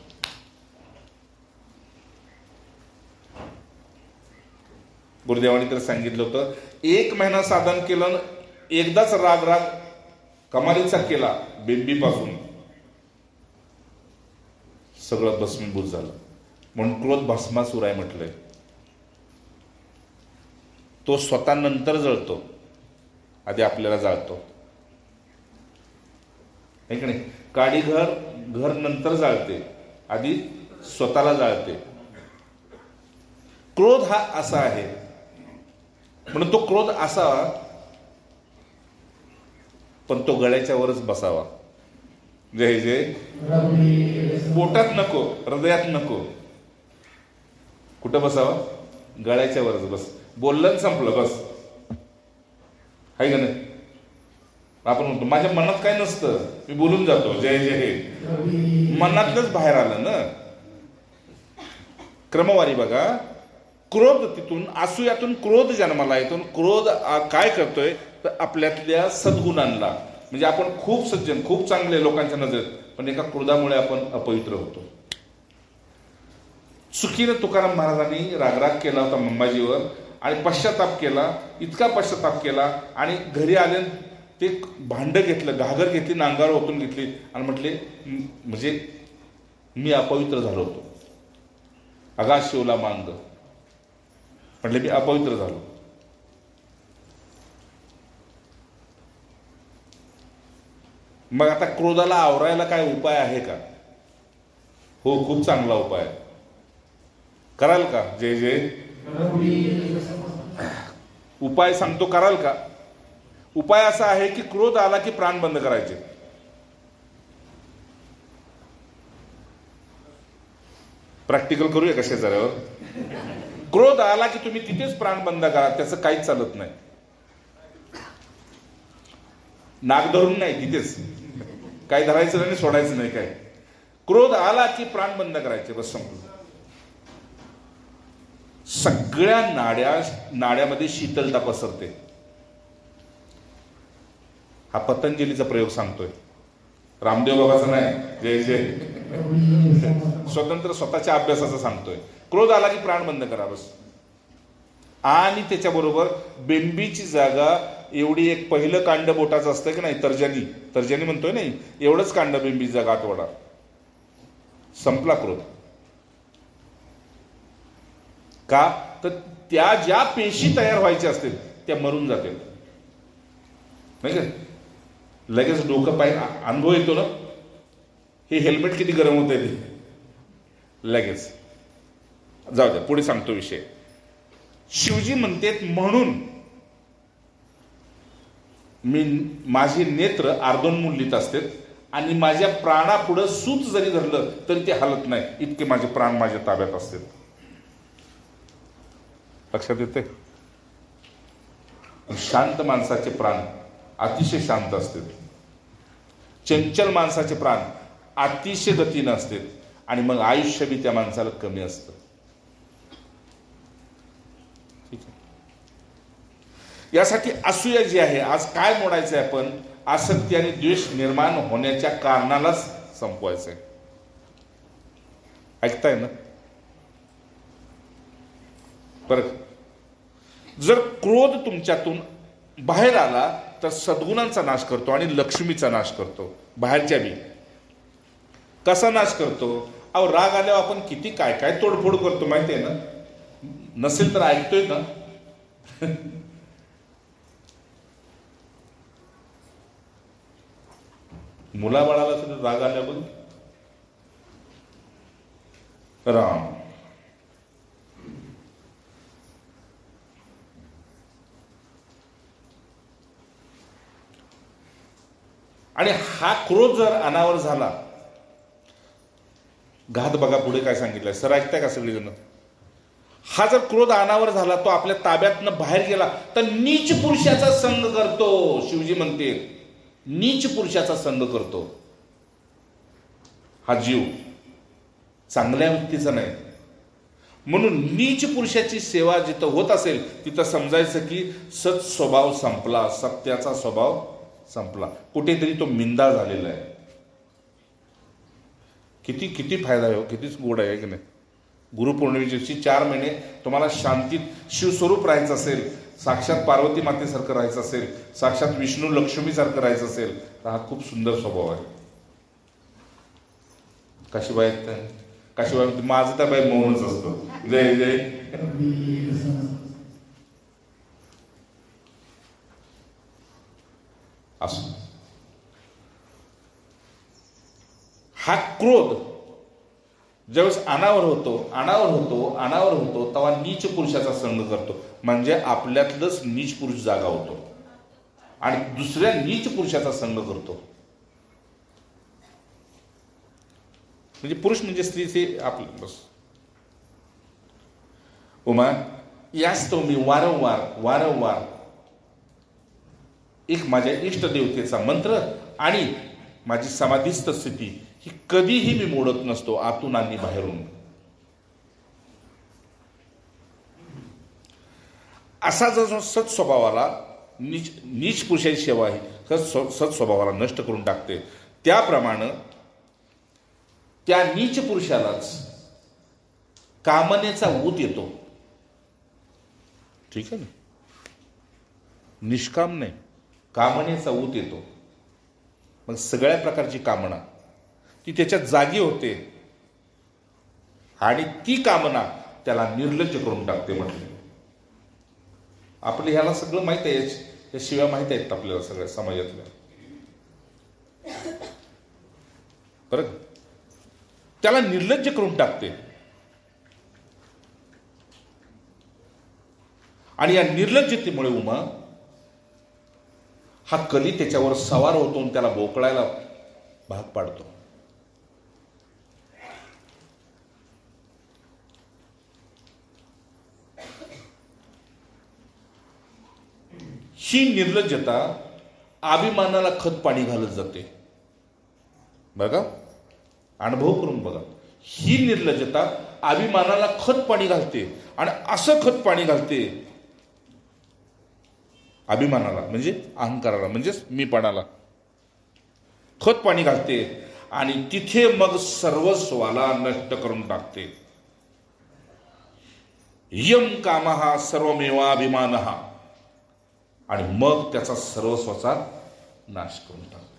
गुरुदेवानी तर सांगितलं होतं 1 महिना साधन केलं एकदाच राग कमालीचा केला बिंबीपासून सगळं भस्मीभूत झालं. म्हणून क्रोध भस्मासुर आहे म्हटलंय. तो स्वतः नंतर जळतो, आधी आपल्याला जाळतो. आहे की नाही? काडी घर नंतर जाळते, आधी स्वतःला जाळते. क्रोध हा असा आहे. म्हणून तो क्रोध असावा पण तो गळ्याच्या वरच बसावा. जय जय. पोटात नको, हृदयात नको. कुठं बसावा? गळ्याच्या वरच बस. बोललं संपलं बस. आहे का नाही? आपण म्हणतो माझ्या मनात काय नसतं, मी बोलून जातो जय जय हे. मनातलंच बाहेर आलं ना. क्रमवारी बघा. क्रोध तिथून असूयातून क्रोध जन्माला येतो. क्रोध काय करतोय तर आपल्यातल्या सद्गुणांना म्हणजे आपण खूप सज्जन खूप चांगले लोकांच्या नजरेत पण एका क्रोधामुळे आपण अपवित्र होतो. चुकीनं तुकाराम महाराजांनी रागराग केला होता अंबाजीवर आणि पश्चाताप केला. इतका पश्चाताप केला आणि घरी आले ते भांडं घेतलं, घागर घेतली, नांगावर ओतून घेतली आणि म्हटले म्हणजे मी अपवित्र झालो होतो. अगा शिवला मांग म्हटले मी अपवित्र झालो. मग आता क्रोधाला आवरायला काय उपाय आहे का? हो, खूप चांगला उपाय. कराल का? जय जय. उपाय सांगतो, कराल का? उपाय असा आहे की क्रोध आला की प्राण बंद करायचे. प्रॅक्टिकल करूया का शेजाऱ्यावर? क्रोध आला की तुम्ही तिथेच प्राण बंद करा. त्याचं काहीच चालत नाही. नाक धरून नाही, तिथेच काय धरायचं नाही, सोडायचं नाही. काय क्रोध आला की प्राण बंद करायचे, बस संपलं. सगळ्या नाड्यामध्ये शीतलता पसरते. हा पतंजलीचा प्रयोग सांगतोय, रामदेव बाबाचा नाही. जय जय. स्वतःच्या अभ्यासाचा सांगतोय. क्रोध आला की प्राण बंद करा बस. आणि त्याच्याबरोबर बेंबीची जागा एवढी एक पहिलं कांड बोटाचं असतं की नाही, तर्जनी म्हणतोय नाही, एवढंच कांड बेंबीची जागा आठवडा. संपला क्रोध. का तर त्या ज्या पेशी तयार व्हायच्या असतील त्या मरून जातील. नाही का? लगेच डोकं पाय अनुभव येतो ना, हे हेल्मेट किती गरम होत आहे ते लगेच. जाऊ द्या, पुढे सांगतो विषय. शिवजी म्हणतेत म्हणून मी माझे नेत्र अर्धोन्मुलित असतात आणि माझ्या प्राणापुढं सूत जरी धरलं तरी ते हलत नाही, इतके माझे प्राण माझ्या ताब्यात असतात. लक्षात येते? शांत माणसाचे प्राण अतिशय शांत असतात. चंचल माणसाचे प्राण अतिशय गतीनं असतात आणि मग आयुष्य बी त्या माणसाला कमी असतं. ठीक आहे? यासाठी असूया जी आहे, आज काय मोडायचं आहे आपण? आसक्ती आणि द्वेष निर्माण होण्याच्या कारणालाच संपवायचंय. ऐकताय ना? बरं, जर क्रोध तुमच्यातून बाहेर आला तर सद्गुणांचा नाश करतो आणि लक्ष्मीचा नाश करतो. बाहेरच्या बी कसा नाश करतो? अहो, राग आल्यावर आपण किती काय काय तोडफोड करतो माहिती आहे ना? नसेल तर ऐकतोय ना. मुलाबाळाला सुद्धा राग आल्यावर राम आणि हा क्रोध जर अनावर झाला, घात बघा पुढे काय सांगितलंय. सर ऐकताय का सगळेजण? हा जर क्रोध अनावर झाला, तो आपल्या ताब्यातनं बाहेर गेला, तर नीच पुरुषाचा संग करतो. शिवजी म्हणते नीच पुरुषाचा संग करतो हा जीव, चांगल्या व्यक्तीचा नाही. म्हणून नीच पुरुषाची सेवा जिथं होत असेल तिथं समजायचं की सत् स्वभाव संपला, सत्याचा स्वभाव संपला, कुठेतरी तो मिंदा झालेला आहे. किती किती फायदा आहे हो, कितीच गोड आहे की नाही. गुरुपौर्णिमेच्या दिवशी 4 महिने तुम्हाला शांतीत शिवस्वरूप राहायचं असेल, साक्षात पार्वती मातेसारखं राहायचं असेल, साक्षात विष्णू लक्ष्मीसारखं राहायचं असेल, तर हा खूप सुंदर स्वभाव आहे. काशीबाई काशीबाई माझं तर बाई मौनच असतो. जय जय. कबीर समर्थ. असो हा क्रोध ज्यावेळेस अनावर होतो तेव्हा नीच पुरुषाचा संग करतो. म्हणजे आपल्यातलंच नीच पुरुष जागा होतो आणि दुसऱ्या नीच पुरुषाचा संग करतो. म्हणजे पुरुष म्हणजे स्त्रीचे आपले बस. उमा, याच तो मी वारंवार एक माझ्या इष्टदेवतेचा मंत्र आणि माझी समाधीस्थ स्थिती ही कधीही मी मोडत नसतो, आतून आणि बाहेरून. असा जो सत्स्वभावाला नीच पुरुषाची सेवा आहे सत्स्वभावाला नष्ट करून टाकते, त्याप्रमाणे त्या नीच पुरुषालाच कामनेचा ऊत येतो. ठीक आहे ना, निष्काम नाही, कामनेचा ऊत येतो. मग सगळ्या प्रकारची कामना ती त्याच्या जागी होते आणि ती कामना त्याला निर्लज्ज करून टाकते. म्हटले आपले ह्याला सगळं माहित आहे, या शिव्या माहित आहेत आपल्याला सगळ्या समाजातल्या. बरं, त्याला निर्लज्ज करून टाकते. आणि या निर्लज्जतेमुळे उमा हा कली त्याच्यावर सवार होतो आणि त्याला बोकळायला भाग पाडतो. ही निर्लज्जता अभिमानाला खत पाणी घालत जाते. बघा, अनुभव करून बघा. ही निर्लज्जता अभिमानाला खत पाणी घालते आणि असं खत पाणी घालते अभिमानाला, म्हणजे अहंकाराला, म्हणजेच मीपणाला खत पाणी घालते आणि तिथे मग सर्वस्वाला नष्ट करून टाकते. यम कामहा सर्वमेवाभिमानहा, आणि मग त्याचा सर्वस्वाचा नाश करून टाकते.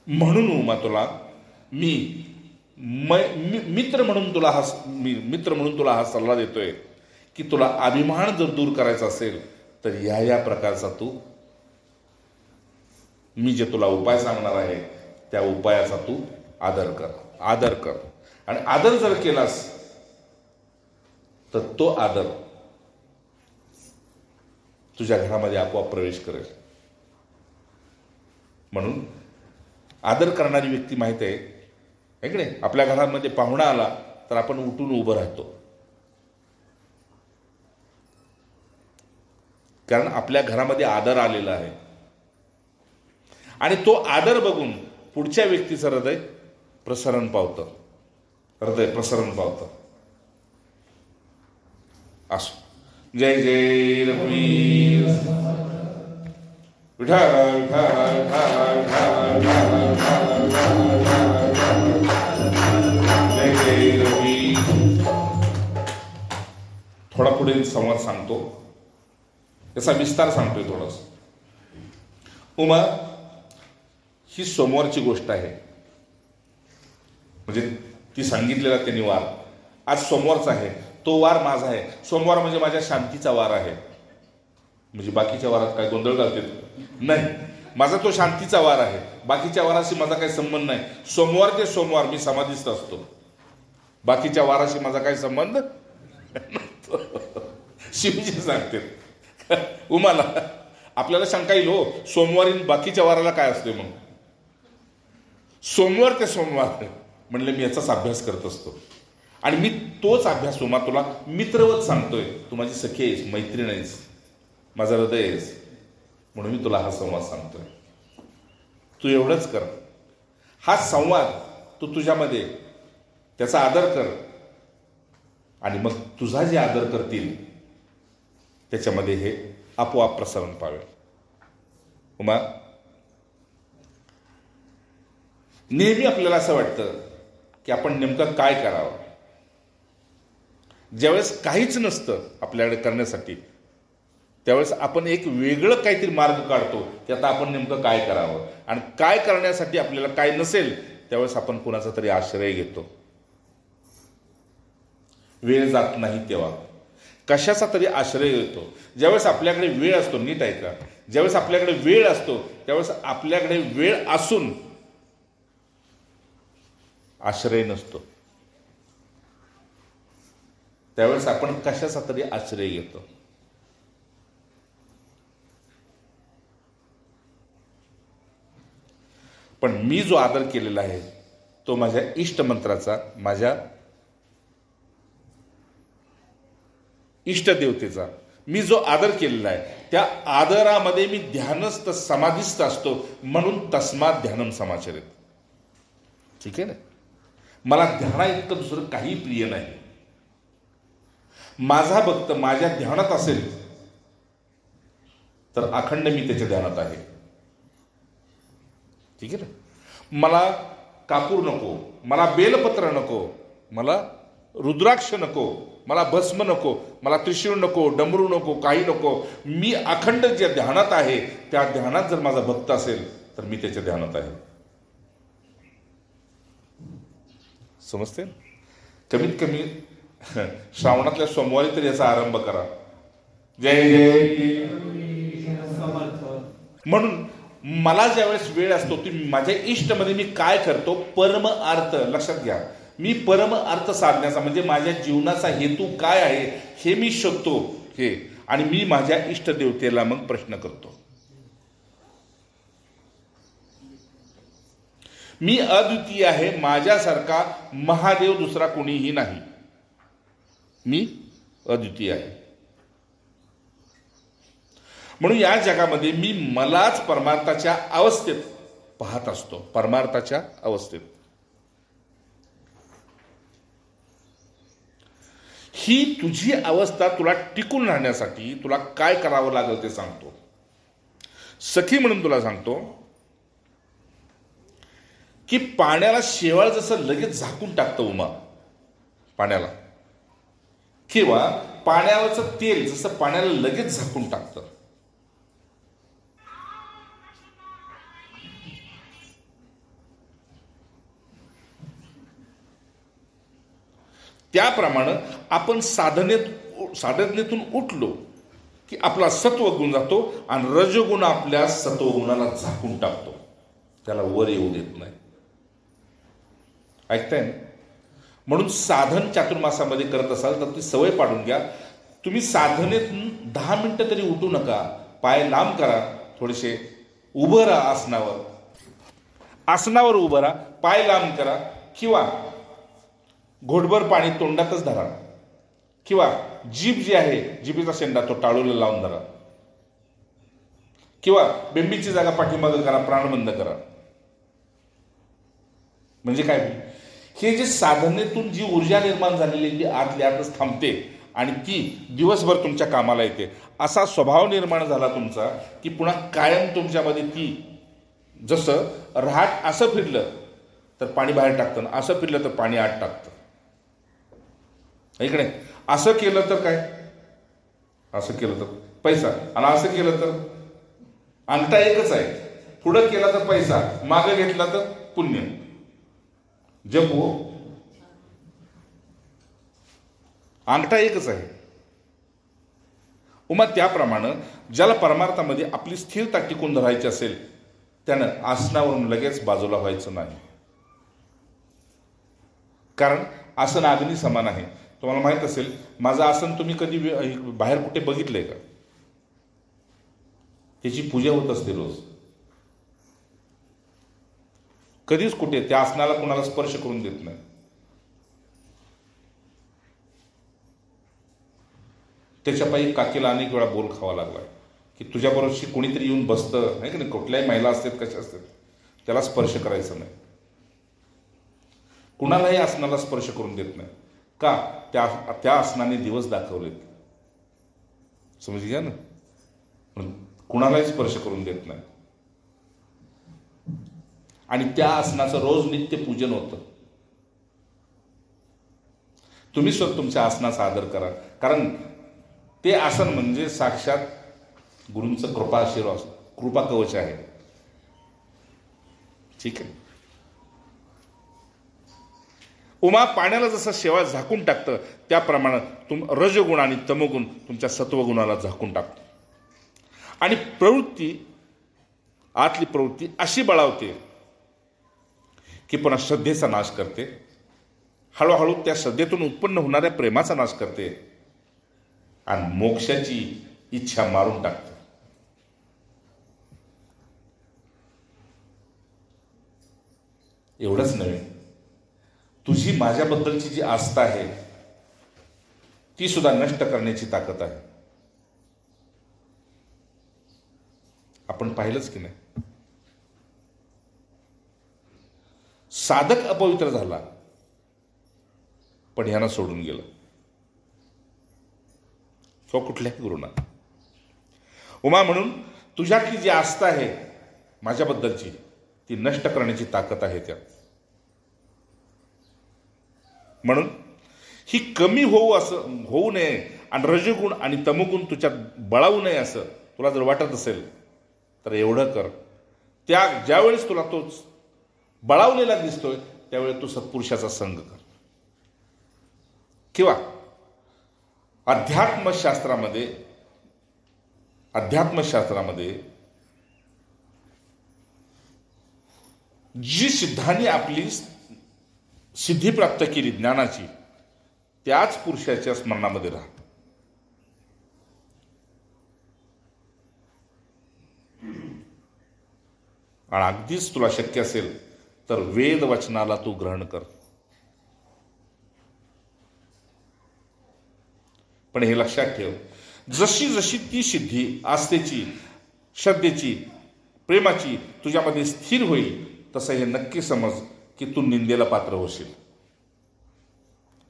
म्हणून उमा तुला मी मित्र म्हणून तुला हा सल्ला देतोय की तुला अभिमान जर दूर करायचा असेल तर या प्रकारचा तू, मी जे तुला उपाय सांगणार आहे त्या उपायाचा तू आदर कर. आणि आदर जर केलास तर तो आदर तुझ्या घरामध्ये आपोआप प्रवेश करेल. म्हणून आदर करणारी व्यक्ती माहित आहे की नाही, आपल्या घरामध्ये पाहुणा आला तर आपण उठून उभं राहतो, कारण आपल्या घरामध्ये आदर आलेला आहे. आणि तो आदर बघून पुढच्या व्यक्तीचं हृदय प्रसरण पावतं. असो. जय जय रघुवीर विठ्ठल. जय जय रघुवीर. थोडा पुढे संवाद सांगतो, याचा विस्तार सांगतोय थोडासा. उमा, ही सोमवारची गोष्ट आहे, म्हणजे ती सांगितलेला त्यांनी वार. आज सोमवारचा आहे, तो वार माझा आहे. सोमवार म्हणजे माझ्या शांतीचा वार आहे. म्हणजे बाकीच्या वारात काय गोंधळ घालते नाही, माझा तो शांतीचा वार आहे. बाकीच्या वाराशी माझा काही संबंध नाही. सोमवार ते सोमवार मी समाधीस्थ असतो, बाकीच्या वाराशी माझा काही संबंध शिवजी सांगते. उमाला आपल्याला शंका येईल, हो सोमवारी बाकीच्या वाराला काय असते. मग सोमवार ते सोमवार म्हणले मी याचाच अभ्यास करत असतो आणि मी तोच अभ्यास उमा तुला मित्रवत सांगतोय. तू माझी सखी आहेस, मैत्रीण आहेस, माझं हृदय आहेस, म्हणून मी तुला हा संवाद सांगतोय. तू एवढंच कर, हा संवाद तू तुझ्यामध्ये त्याचा आदर कर, आणि मग तुझा जे आदर करतील त्याच्यामध्ये हे आपोआप प्रसारण पावेल. उमा, नेहमी आपल्याला असं वाटतं की आपण नेमकं काय करावं. ज्यावेळेस काहीच नसतं आपल्याकडे करण्यासाठी, त्यावेळेस आपण एक वेगळं काहीतरी मार्ग काढतो की आता आपण नेमकं काय करावं. आणि काय करण्यासाठी आपल्याला काय नसेल त्यावेळेस आपण कुणाचा तरी आश्रय घेतो. वेळ जात नाही तेव्हा कशाचा तरी आश्रय घेतो. ज्यावेळेस आपल्याकडे वेळ असतो, नीट ऐका, ज्यावेळेस आपल्याकडे वेळ असतो त्यावेळेस आपल्याकडे वेळ असून आश्रय नसतो. त्यावेळेस आपण कशाचा तरी आश्रय घेतो. पण मी जो आदर केलेला आहे तो माझ्या इष्टमंत्राचा, माझ्या इष्टदेवतेचा मी जो आदर केलेला आहे त्या आदरामध्ये मी ध्यानस्थ समाधिस्थ असतो. म्हणून तस्मात ध्यानम समाचरित. ठीक आहे ना. मला ध्याना इतकं दुसरं काही प्रिय नाही. माझा भक्त माझ्या ध्यानात असेल तर अखंड मी त्याच्या ध्यानात आहे. ठीक आहे ना. मला कापूर नको, मला बेलपत्र नको, मला रुद्राक्ष नको, मला भस्म नको, मला त्रिशूळ नको, डमरू नको, काही नको. मी अखंड ज्या ध्यानात आहे त्या ध्यानात जर माझा भक्त असेल तर मी त्याच्या ध्यानात आहे. समजते. कमीत कमी श्रावणातल्या सोमवारी तरी याचा आरंभ करा. जय जय. म्हणून मला ज्यावेळेस वेळ असतो ती माझ्या इष्टमध्ये मी काय करतो, परम अर्थ. लक्षात घ्या, मी परम अर्थ साधण्याचा म्हणजे माझ्या जीवनाचा हेतू काय आहे हे मी शोधतो हे, आणि मी माझ्या इष्टदेवतेला मग प्रश्न करतो. मी अद्वितीय आहे, माझ्यासारखा महादेव दुसरा कोणीही नाही. मी अद्वितीय आहे. म्हणून या जगामध्ये मी मलाच परमार्थाच्या अवस्थेत पाहत असतो. परमार्थाच्या अवस्थेत. ही तुझी अवस्था तुला टिकून राहण्यासाठी तुला काय करावं लागेल ते सांगतो. सखी म्हणून तुला सांगतो की पाण्याला शेवाळ जसं लगेच झाकून टाकतं उमा, पाण्याला, किंवा पाण्यावरचं तेल जसं पाण्याला लगेच झाकून टाकतं, त्याप्रमाणे आपण साधनेतून उठलो की आपला सत्वगुण जातो आणि रजोगुण आपल्या सत्वगुणाला झाकून टाकतो, त्याला वर येऊ देत नाही. ऐकताय ना. म्हणून साधन चातुर्मासामध्ये करत असाल तर ती सवय पाडून घ्या. तुम्ही साधनेतून 10 मिनिटं तरी उठू नका. पाय लांब करा, थोडेसे उभं राहा, आसनावर उभं राहा, पाय लांब करा, किंवा घोटभर पाणी तोंडातच धरा, किंवा जीभ जी आहे जिभेचा शेंडा तो टाळूला लावून धरा, किंवा बेंबीची जागा पाठीमागं करा, प्राणबंद करा. म्हणजे काय, हे जे साधनेतून जी ऊर्जा निर्माण झालेली ती आतल्या आतच थांबते आणि ती दिवसभर तुमच्या कामाला येते. असा स्वभाव निर्माण झाला तुमचा की पुन्हा कायम तुमच्यामध्ये ती, जसं रहाट असं फिरलं तर पाणी बाहेर टाकतं, असं फिरलं तर पाणी आत टाकतं. इकडे असं केलं तर काय, असं केलं तर पैसा, आणि असं केलं तर अंगठा एकच आहे. पुढं केला तर पैसा, मागं घेतला तर पुण्य. जप हो, अंगठा एकच आहे. उमा त्याप्रमाणे ज्याला परमार्थामध्ये आपली स्थिरता टिकून धरायची असेल त्यानं आसनावरून लगेच बाजूला व्हायचं नाही. कारण आसन अग्नी समान आहे. तुम्हाला माहित असेल, माझं आसन तुम्ही कधी बाहेर कुठे बघितलंय का? त्याची पूजा होत असते रोज. कधीच कुठे त्या आसनाला कुणाला स्पर्श करून देत नाही. त्याच्यापायी काकीला अनेक वेळा बोल खावा लागला की तुझ्याबरोबरशी कोणीतरी येऊन बसतं नाही की नाही. कुठल्याही महिला असतात कशा असतात त्याला स्पर्श करायचं नाही. कुणालाही आसनाला स्पर्श करून देत नाही. का? त्या आसनाने दिवस दाखवलेत. समजली घ्या ना. कुणालाही स्पर्श करून देत नाही. आणि त्या आसनाचं रोज नित्य पूजन होतं. तुम्ही स्वतः तुमच्या आसनाचा आदर करा. कारण ते आसन म्हणजे साक्षात गुरूंचं कृपा आशीर्वाद, कृपा कवच आहे. ठीक आहे. उमा पाण्याला जसं शेवाळ झाकून टाकतं त्याप्रमाणे रजगुण आणि तमोगुण तुमच्या सत्वगुणाला झाकून टाकतो. आणि आतली प्रवृत्ती अशी बळावते की पुन्हा श्रद्धेचा नाश करते. हळूहळू त्या श्रद्धेतून उत्पन्न होणाऱ्या प्रेमाचा नाश करते आणि मोक्षाची इच्छा मारून टाकते. एवढंच नव्हे, तुझी माझ्याबद्दलची जी आस्था आहे ती सुद्धा नष्ट करण्याची ताकद आहे. आपण पाहिलंच की नाही. साधक अपवित्र झाला पण ह्यानं सोडून गेलं. कुठल्याही गुरुना. उमा म्हणून तुझ्यातली जी आस्था आहे माझ्याबद्दलची ती नष्ट करण्याची ताकद आहे त्यात. म्हणून ही कमी होऊ नये आणि रजगुण आणि तमोगुण तुझ्यात बळावू नये असं तुला जर वाटत असेल तर एवढं कर. ज्यावेळेस तुला तो बळावलेला दिसतोय त्यावेळेस तू सत्पुरुषाचा संग कर. किंवा अध्यात्मशास्त्रामध्ये जी सिद्धांनी आपली सिद्धी प्राप्त केली ज्ञानाची त्याच पुरुषाच्या स्मरणामध्ये राहा. आणि अगदीच तुला शक्य असेल तर वेद वचनाला तू ग्रहण कर. पण हे लक्षात ठेव, जशी जशी ती सिद्धी आस्थेची, श्रद्धेची, प्रेमाची तुझ्यामध्ये स्थिर होईल तसं हे नक्की समज की तू निंदेला पात्र होशील.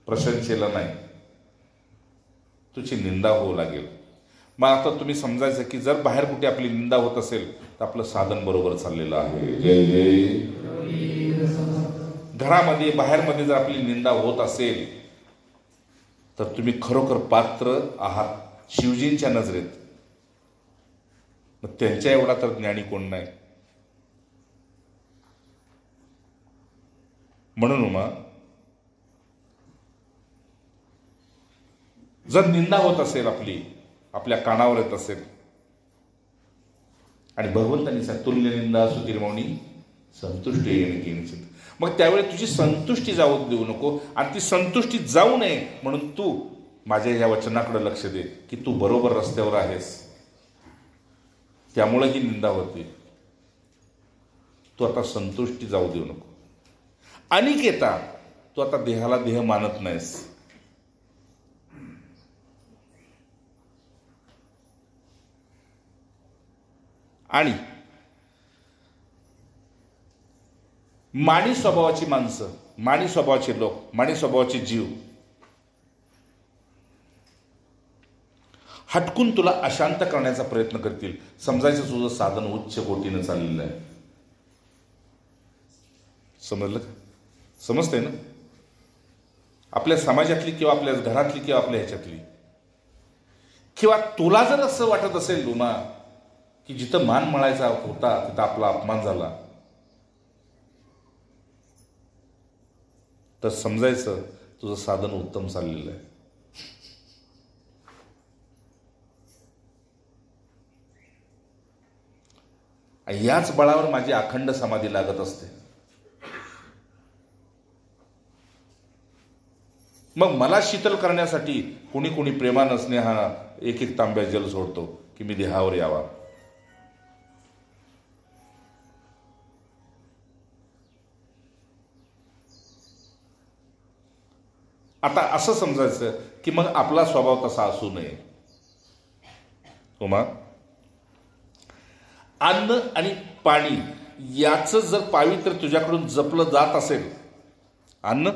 प्रशंसेला नाही, तुझी निंदा होऊ लागेल. मग आता तुम्ही समजायचं की जर बाहेर कुठे आपली निंदा होत असेल तर आपलं साधन बरोबर चाललेलं आहे. जय जय. घरामध्ये बाहेरमध्ये जर आपली निंदा होत असेल तर तुम्ही खरोखर पात्र आहात शिवजींच्या नजरेत. मग त्यांच्या एवढा तर ज्ञानी कोण नाही. म्हणून उमा, जर निंदा होत असेल आपल्या कानावर येत असेल आणि भगवंतांनी तुल्य निंदा सुतीर्मौनी संतुष्टी येणे किंचित, मग त्यावेळी तुझी संतुष्टी जाऊ देऊ नको. आणि ती संतुष्टी जाऊ नये म्हणून तू माझ्या या वचनाकडे लक्ष दे की तू बरोबर रस्त्यावर आहेस. त्यामुळे ही निंदा होते. तू आता संतुष्टी जाऊ देऊ नको. अनिकेता, तू आता देहाला देह मानत नाहीस. आणि माणी स्वभावाची माणसं, माणी स्वभावाचे लोक, माणी स्वभावाचे जीव हटकून तुला अशांत करण्याचा प्रयत्न करतील. समजायचं तुझं साधन उच्च कोटीनं चाललेलं आहे. समजलं का? समजतंय ना? आपल्या समाजातली किंवा आपल्या घरातली किंवा आपल्या ह्याच्यातली, किंवा तुला जर असं वाटत असेल उमा की जिथं मान मळायचा होता तिथं आपला अपमान झाला, तर समजायचं तुझं साधन उत्तम चाललेलं आहे. याच बळावर माझी अखंड समाधी लागत असते. मग मला शीतल करण्यासाठी कुणी कुणी प्रेमानं स्नेहा एक एक तांब्या जल सोडतो की मी देहावर यावा. आता असं समजायचं की मग आपला स्वभाव तसा असू नये. उमा, अन्न आणि पाणी याचं जर पावित्र्य तुझ्याकडून जपलं जात असेल, अन्न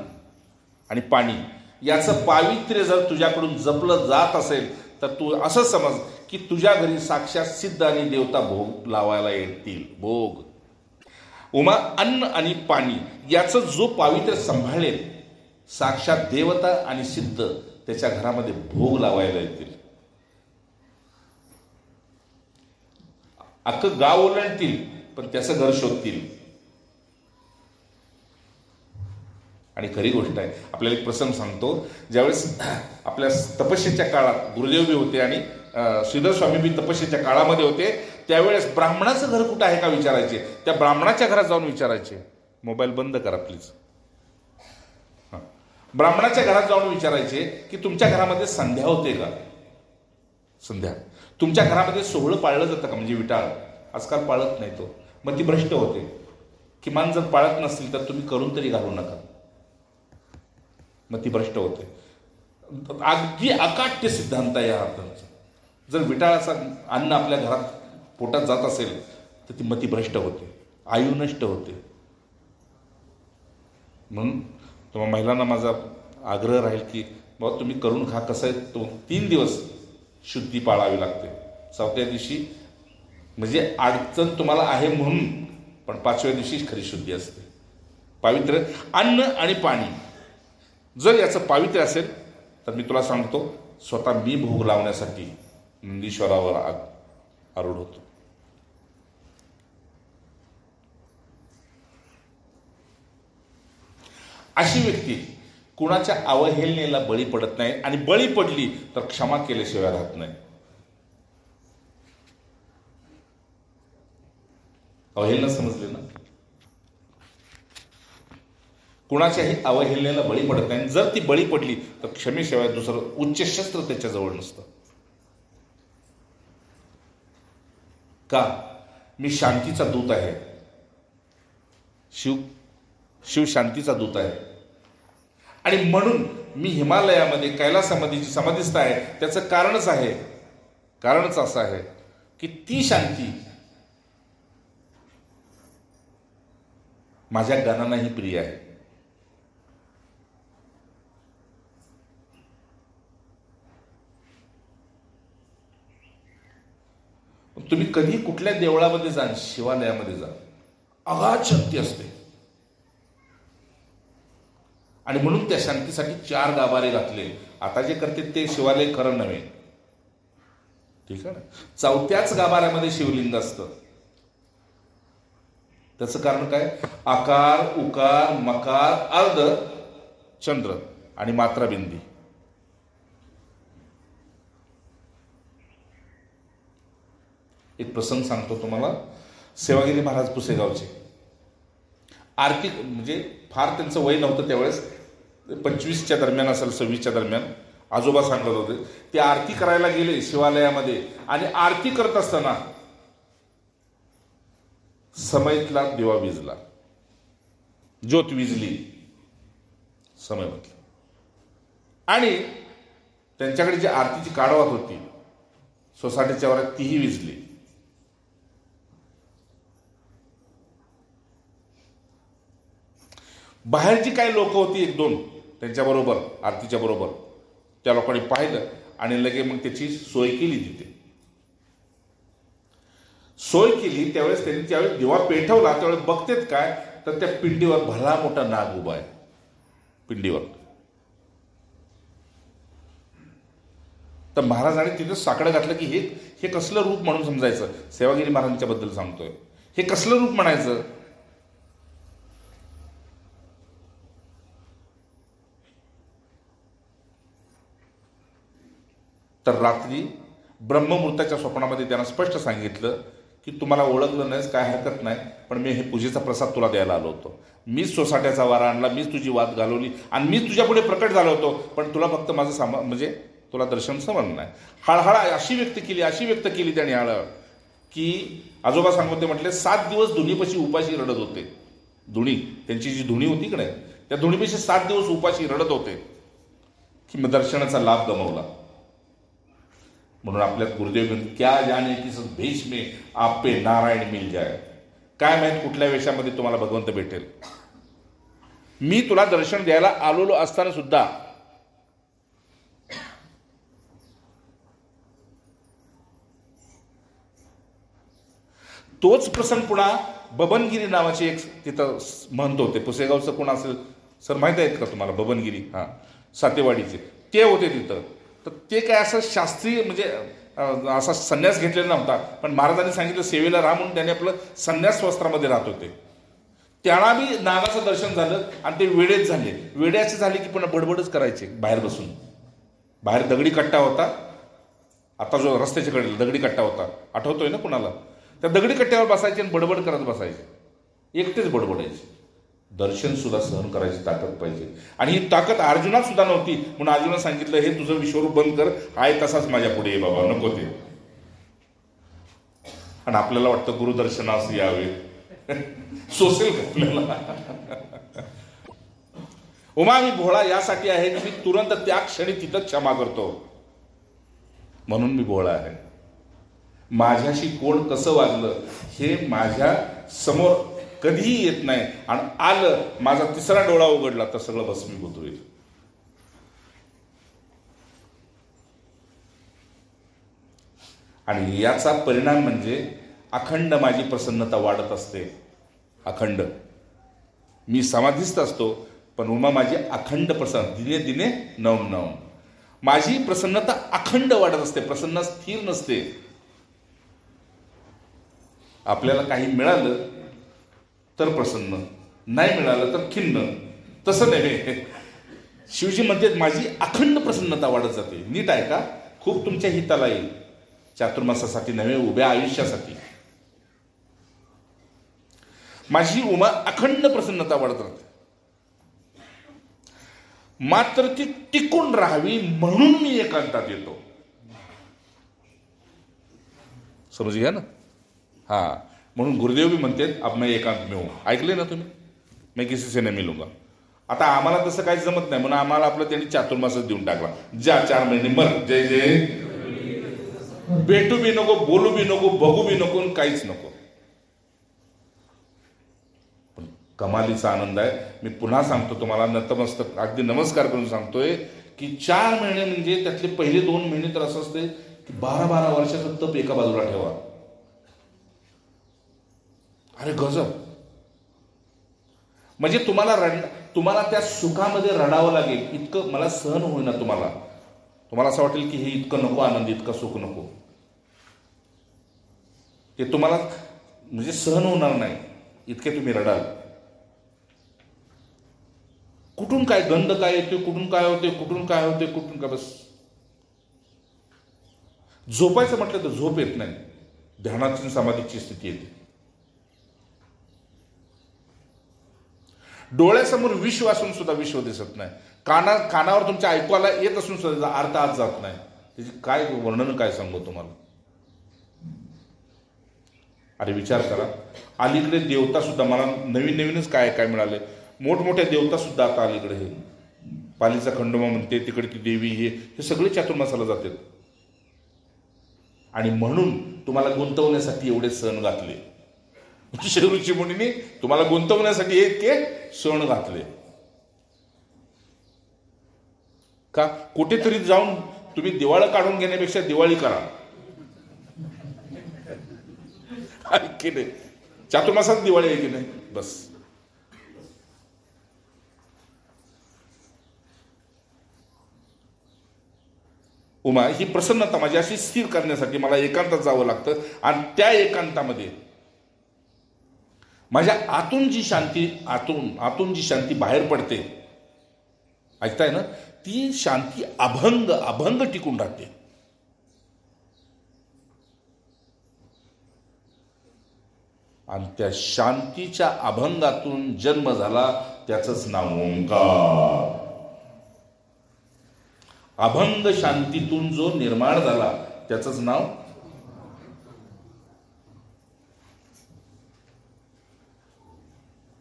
आणि पाणी याचं पावित्र्य जर तुझ्याकडून जपलं जात असेल, तर तू असं समज की तुझ्या घरी साक्षात सिद्ध आणि देवता भोग लावायला येतील. भोग. उमा, अन्न आणि पाणी याचं जो पावित्र्य सांभाळेल, साक्षात देवता आणि सिद्ध त्याच्या घरामध्ये भोग लावायला येतील. अख्खं गाव ओलांडतील, पण त्याचं घर शोधतील. आणि खरी गोष्ट आहे. आपल्याला एक प्रसंग सांगतो. ज्यावेळेस आपल्या तपस्येच्या काळात गुरुदेव बी होते आणि श्रीधर स्वामी बी तपस्येच्या काळामध्ये होते, त्यावेळेस ब्राह्मणाचं घर कुठं आहे का विचारायचे. त्या ब्राह्मणाच्या घरात जाऊन विचारायचे. मोबाईल बंद करा प्लीज. ब्राह्मणाच्या घरात जाऊन विचारायचे की तुमच्या घरामध्ये संध्या होते का. संध्या. तुमच्या घरामध्ये सोहळं पाळलं जातं का, म्हणजे विटाळ. आजकाल पाळत नाही तो, मग ती भ्रष्ट होते. किमान जर पाळत नसतील तर तुम्ही करून तरी घालू नका, मग ती भ्रष्ट होते. अगदी अकाट्य सिद्धांत आहे हा अर्थांचा. जर विटाळाचं अन्न आपल्या घरात पोटात जात असेल तर ती मती भ्रष्ट होते, आयु नष्ट होते. म्हणून तुम्हा महिलांना माझा आग्रह राहील की बाबा तुम्ही करून खा. कसं आहे, तो 3 दिवस शुद्धी पाळावी लागते. 4थ्या दिवशी म्हणजे अडचण तुम्हाला आहे म्हणून, पण 5व्या दिवशी खरी शुद्धी असते. पावित्र्य. अन्न आणि पाणी जर याचं पावित्र्य असेल तर मी तुला सांगतो, स्वतः मी भोग लावण्यासाठी नंदीश्वरावर आरूढ होतो. अशी व्यक्ती कुणाच्या अवहेलनेला बळी पडत नाही, आणि बळी पडली तर क्षमा केल्याशिवाय राहत नाही. अवहेलना समजले ना. कुणाच्याही अवहेलनेला बळी पडत नाही. जर ती बळी पडली तर क्षमेशिवाय दुसरं उच्च शस्त्र त्याच्याजवळ नसतं. का. मी शांतीचा दूत आहे. शिव शांतीचा दूत आहे, आणि म्हणून मी हिमालयामध्ये कैलासामध्ये समाधिस्थ आहे. त्याचं कारणच असं आहे की ती शांती माझ्या गणांनाही प्रिय आहे. तुम्ही कधी कुठल्या देवळामध्ये जा, शिवालयामध्ये जा, अगाध शांती असते. आणि म्हणून त्या शांतीसाठी 4 गाभारे घातले. आता जे करते ते शिवालय खरं नव्हे, ठीक आहे ना. 4थ्याच गाभाऱ्यामध्ये शिवलिंग असतं. त्याचं कारण काय. आकार, उकार, मकार, अर्ध, चंद्र आणि मात्रा बिंदी. एक प्रसंग सांगतो तुम्हाला. सेवागिरी महाराज पुसेगावचे आरती, म्हणजे फार त्यांचं वय नव्हतं त्यावेळेस, 25च्या दरम्यान असेल, 26च्या दरम्यान. आजोबा सांगत होते ते आरती करायला गेले शिवालयामध्ये, आणि आरती करत असताना समईतला दिवा विजला, ज्योत विजली समईतली, आणि त्यांच्याकडे जी आरतीची काढवात होती सोसायटीच्या वरात तीही विजली. बाहेरची काही लोक होती 1-2 त्यांच्याबरोबर, आरतीच्या बरोबर, त्या लोकांनी पाहिलं आणि लगे मग त्याची सोय केली. तिथे सोय केली त्यावेळेस त्यांनी ज्यावेळेस दिवा पेटवला त्यावेळेस बघतेत काय, तर त्या पिंडीवर भला मोठा नाग उभा आहे. पिंडीवर. तर महाराजांनी तिथे साकडं घातलं की हे कसलं रूप म्हणून समजायचं. सेवागिरी महाराजांच्या बद्दल सांगतोय. हे कसलं रूप म्हणायचं. तर रात्री ब्रह्ममुहूर्ताच्या स्वप्नामध्ये त्यांना स्पष्ट सांगितलं की तुम्हाला ओळखलं नाहीस काय हरकत नाही, पण मी हे पूजेचा प्रसाद तुला द्यायला आलो होतो. मीच सोसाट्याचा वारा आणला, मीच तुझी वाद घालवली आणि मीच तुझ्या पुढे प्रकट झालो होतो, पण तुला फक्त माझं म्हणजे तुला दर्शन समजलं नाही. हळहळ अशी व्यक्त केली त्याने हळहळ की आजोबा सांगते म्हटले 7 दिवस धुणीपाशी उपाशी रडत होते. धुणी, त्यांची जी धुणी होती की नाही, त्या धुणीपाशी 7 दिवस उपाशी रडत होते की दर्शनाचा लाभ गमावला. म्हणून आपल्यात गुरुदेव म्हणतात, क्या जाने किस भेष में आप पे नारायण मिल जाए. काय माहित कुठल्या वेशामध्ये तुम्हाला भगवंत भेटेल. मी तुला दर्शन द्यायला आलेलो असताना सुद्धा तोच प्रसंग पुन्हा बबनगिरी नावाचे एक तिथं महंत होते. पुसेगावचं कोण असेल सर माहित आहेत का तुम्हाला? बबनगिरी, हां, सातेवाडीचे ते होते तिथं. तर ते काय असं शास्त्रीय म्हणजे असा संन्यास घेतलेला नव्हता, पण महाराजांनी सांगितलं सेवेला राहा म्हणून त्याने आपलं संन्यास वस्त्रामध्ये राहत होते. त्यांना बी नागाचं दर्शन झालं आणि ते वेडेच झाले. वेड्याचे झाले की पुन्हा बडबडच करायचे बाहेर बसून. बाहेर दगडी कट्टा होता, आता जो रस्त्याच्या कडेला दगडी कट्टा होता, आठवतोय ना कुणाला? त्या दगडी कट्ट्यावर बसायचे आणि बडबड करत बसायचे, एकटेच बडबडायचे. दर्शन सुद्धा सहन करायची ताकद पाहिजे. आणि ही ताकद अर्जुनात सुद्धा नव्हती, म्हणून अर्जुनाला सांगितलं, हे तुझं विश्वरूप बंद कर, आहे तसाच माझ्या पुढे ये बाबा, नको ते. आणि आपल्याला वाटतं गुरुदर्शनास यावे, सोसेल का आपल्याला? उमा, मी भोळा यासाठी आहे की मी तुरंत त्या क्षणी तिथं क्षमा करतो, म्हणून मी भोळा आहे. माझ्याशी कोण कसं वागलं हे माझ्या समोर कधीही येत नाही. आणि आलं, माझा तिसरा डोळा उघडला तर सगळं भस्मीभूत होईल. आणि याचा परिणाम म्हणजे अखंड माझी प्रसन्नता वाढत असते. अखंड मी समाधीस्थ असतो, पण उमा माझी अखंड प्रसन्न, दिने दिने नवम नवम. माझी प्रसन्नता अखंड वाढत असते, प्रसन्न स्थिर नसते. आपल्याला काही मिळालं तर प्रसन्न, नाही मिळालं तर खिन्न, तसं नाही. शिवजी म्हणते माझी अखंड प्रसन्नता वाढत जाते. नीट आहे का? खूप तुमच्या हिताला येईल, चातुर्मासासाठी नव्हे, उभ्या आयुष्यासाठी. माझी उमा अखंड प्रसन्नता वाढत राहते. मात्र ती टिकून राहावी म्हणून मी एकांतात येतो. समज घ्या ना. हा, म्हणून गुरुदेव भी म्हणते अब मैं एकांत में हूं. ऐकले ना तुम्ही? मैं किसी से नहीं मिलूंगा. आता आम्हाला तसं काही जमत नाही, म्हणून आम्हाला आपलं त्यांनी चातुर्मासच देऊन टाकला. जा 4 महिने मर, जय जय. भेटू बी नको, बोलू बी नको, बघू बी नको, काहीच नको. पण कमालीचा आनंद आहे. मी पुन्हा सांगतो तुम्हाला, नतमस्तक अगदी नमस्कार करून सांगतोय की 4 महिने म्हणजे त्यातले पहिले 2 महिने तर असं असते की 12-12 वर्षाचा तप एका बाजूला ठेवा. अरे गजब. म्हणजे तुम्हाला त्या सुखामध्ये रडावं लागेल इतकं मला सहन होईना. तुम्हाला असं वाटेल की हे इतकं नको आनंद, इतकं सुख नको. ते तुम्हाला म्हणजे सहन होणार नाही, इतके तुम्ही रडाल. कुठून काय गंध काय येते, कुठून काय होते, कुठून काय होते, कुठून काय. बस झोपायचं म्हटलं तर झोप येत नाही, ध्यानाची समाधीची स्थिती येते. डोळ्यासमोर विश्व असून सुद्धा विश्व दिसत नाही. कानावर तुमच्या ऐकवायला येत असून सुद्धा अर्थ आत जात नाही. त्याची काय वर्णन काय सांगू तुम्हाला. अरे विचार करा, अलीकडे देवता सुद्धा मला नवीनच काय काय मिळाले. मोठमोठ्या देवता सुद्धा आता अलीकडे, हे पालीचा खंडोबा म्हणते, तिकडे ती देवी, हे सगळे चातुर्मासाला जातात. आणि म्हणून तुम्हाला गुंतवण्यासाठी एवढे सण घातले. ऋषी मुनीने तुम्हाला गुंतवण्यासाठी एक सण घातले. का? कुठेतरी जाऊन तुम्ही दिवाळं काढून घेण्यापेक्षा दिवाळी करा. की नाही? चातुर्मासात दिवाळी आहे की नाही? बस. उमा, ही प्रसन्नता माझी अशी स्थिर करण्यासाठी मला एकांतात जावं लागतं. आणि त्या एकांतामध्ये माझ्या आतून जी शांती बाहेर पडते, ऐकताय ना, ती शांती अभंग टिकून राहते. आणि त्या शांतीच्या अभंगातून जन्म झाला, त्याचंच नाव ओंकार. अभंग शांतीतून जो निर्माण झाला त्याचंच नाव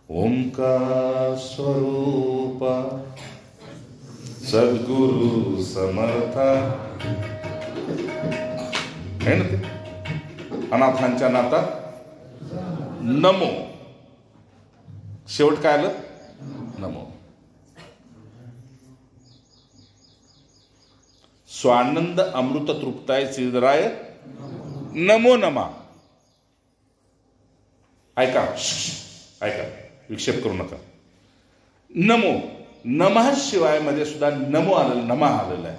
ओंकार. स्वरूप सद्गुरु समर्था आहे ना ते, अनाथांच्या नातात नमो. शेवट काय आलं? नमो. स्वानंद अमृत तृप्ताय श्रीधराय नमो नमा. ऐका, ऐका, विक्षेप करू नका. नमो, नमः शिवाय मध्ये सुद्धा नमो आलेलं, नमा आलेलं आहे.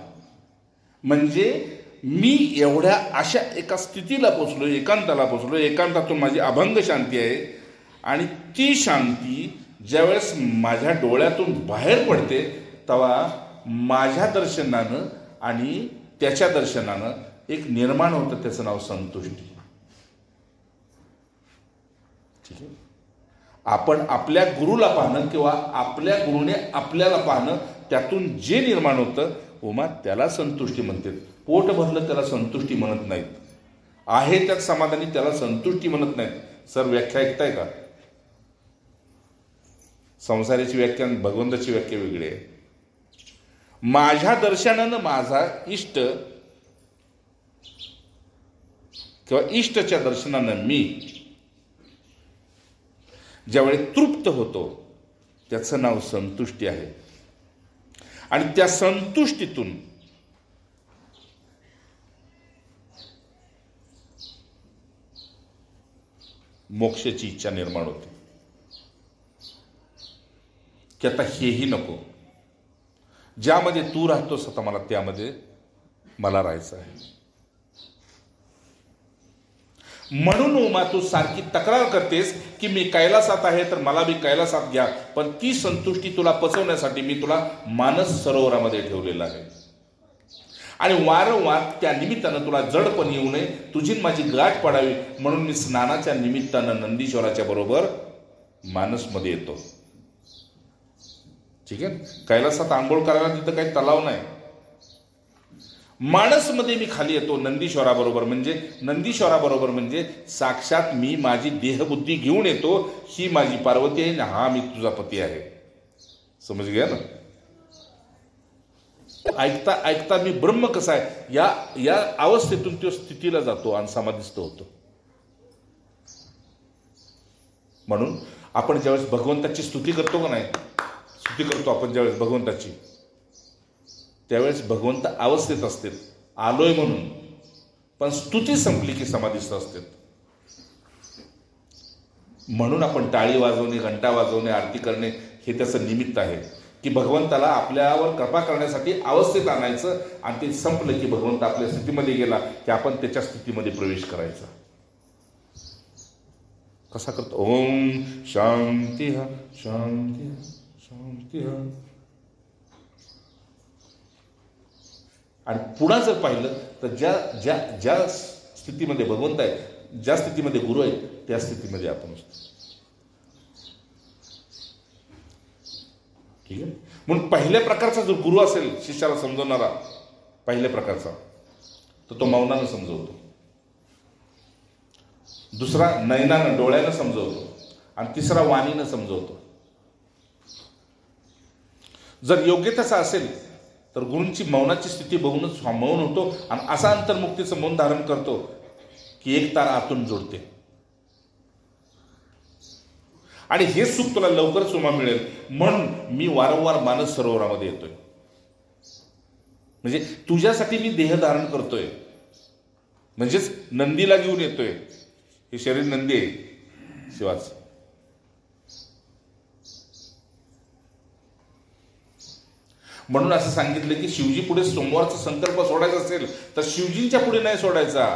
म्हणजे मी एवढ्या अशा एका स्थितीला पोचलो, एकांताला पोचलो, एकांतातून माझी अभंग शांती आहे. आणि ती शांती ज्यावेळेस माझ्या डोळ्यातून बाहेर पडते तेव्हा माझ्या दर्शनानं आणि त्याच्या दर्शनानं एक निर्माण होतं, त्याचं नाव संतुष्टी. ठीक आहे. आपण आपल्या गुरुला पाहणं किंवा आपल्या गुरुने आपल्याला पाहणं, त्यातून जे निर्माण होतं उमा, त्याला संतुष्टी म्हणते. पोट भरलं त्याला संतुष्टी म्हणत नाहीत. आहे त्यात समाधानी त्याला संतुष्टी म्हणत नाहीत. सर व्याख्या ऐकताय का? संसाराची व्याख्या आणि भगवंताची व्याख्या वेगळी आहे. माझ्या दर्शनानं माझा इष्ट किंवा इष्टच्या दर्शनानं मी ज्यावेळी तृप्त होतो त्याचं नाव संतुष्टी आहे. आणि त्या संतुष्टीतून मोक्षाची इच्छा निर्माण होते की आता हेही नको, ज्यामध्ये तू राहतोस आता मला त्यामध्ये मला राहायचं आहे. म्हणून उमा तू सारखी तक्रार करतेस की मी कैलासात आहे तर मला बी कैलासात घ्या, पण ती संतुष्टी तुला पचवण्यासाठी मी तुला मानस सरोवरामध्ये ठेवलेलं आहे. आणि वारंवार त्या निमित्तानं तुला जडपण येऊ नये, तुझी माझी गाठ पडावी म्हणून मी स्नानाच्या निमित्तानं नंदीश्वराच्या बरोबर मानसमध्ये येतो. ठीक आहे. कैलासात आंघोळ करायला तिथं काही तलाव नाही. मानसमध्ये मी खाली येतो नंदीश्वराबरोबर. नंदीश्वराबरोबर म्हणजे साक्षात मी माझी देहबुद्धी घेऊन येतो. ही माझी पार्वती आहे, हा मी तुझा पती आहे. समज घ्या ना. ऐकता ऐकता मी ब्रह्म कसा आहे या अवस्थेतून तो स्थितीला जातो आणि समाधिस्थ होतो. म्हणून आपण ज्यावेळेस भगवंताची स्तुती करतो का नाही, स्तुती करतो आपण ज्यावेळेस भगवंताची, त्यावेळेस भगवंत अवस्थेत असते आलोय म्हणून, पण स्तुती संपली की समाधिस्थ असते. म्हणून आपण टाळी वाजवणे, घंटा वाजवणे, आरती करणे हे त्याचं निमित्त आहे की भगवंताला आपल्यावर कृपा करण्यासाठी अवस्थेत आणायचं. आणि ते संपलं की भगवंत आपल्या स्थितीमध्ये गेला की आपण त्याच्या स्थितीमध्ये प्रवेश करायचा. कसा करतो? ओम शांती शांती शांती. आणि पुन्हा जर पाहिलं तर ज्या स्थितीमध्ये भगवंत आहे, ज्या स्थितीमध्ये गुरु आहे, त्या स्थितीमध्ये आपण असतो. ठीक आहे. म्हणून पहिल्या प्रकारचा जो गुरु असेल शिष्याला समजवणारा, पहिल्या प्रकारचा, तर तो मौनानं समजवतो. दुसरा नयनानं, डोळ्यानं समजवतो. आणि तिसरा वाणीनं समजवतो. जर योग्य तसा असेल तर गुरूंची मौनाची स्थिती बघूनच मौन होतो आणि असा अंतर्मुक्तीचं मौन धारण करतो की एक तार आतून जोडते. आणि हे सुख तुला लवकरच उमा मिळेल म्हणून मी वारंवार मानस सरोवरामध्ये येतोय. म्हणजे तुझ्यासाठी मी देह धारण करतोय, म्हणजेच नंदीला घेऊन येतोय. हे शरीर नंदी आहे शिवाचं. म्हणून असं सांगितलं की शिवजी पुढे सोमवारचा संकल्प सोडायचा असेल तर शिवजींच्या पुढे नाही सोडायचा,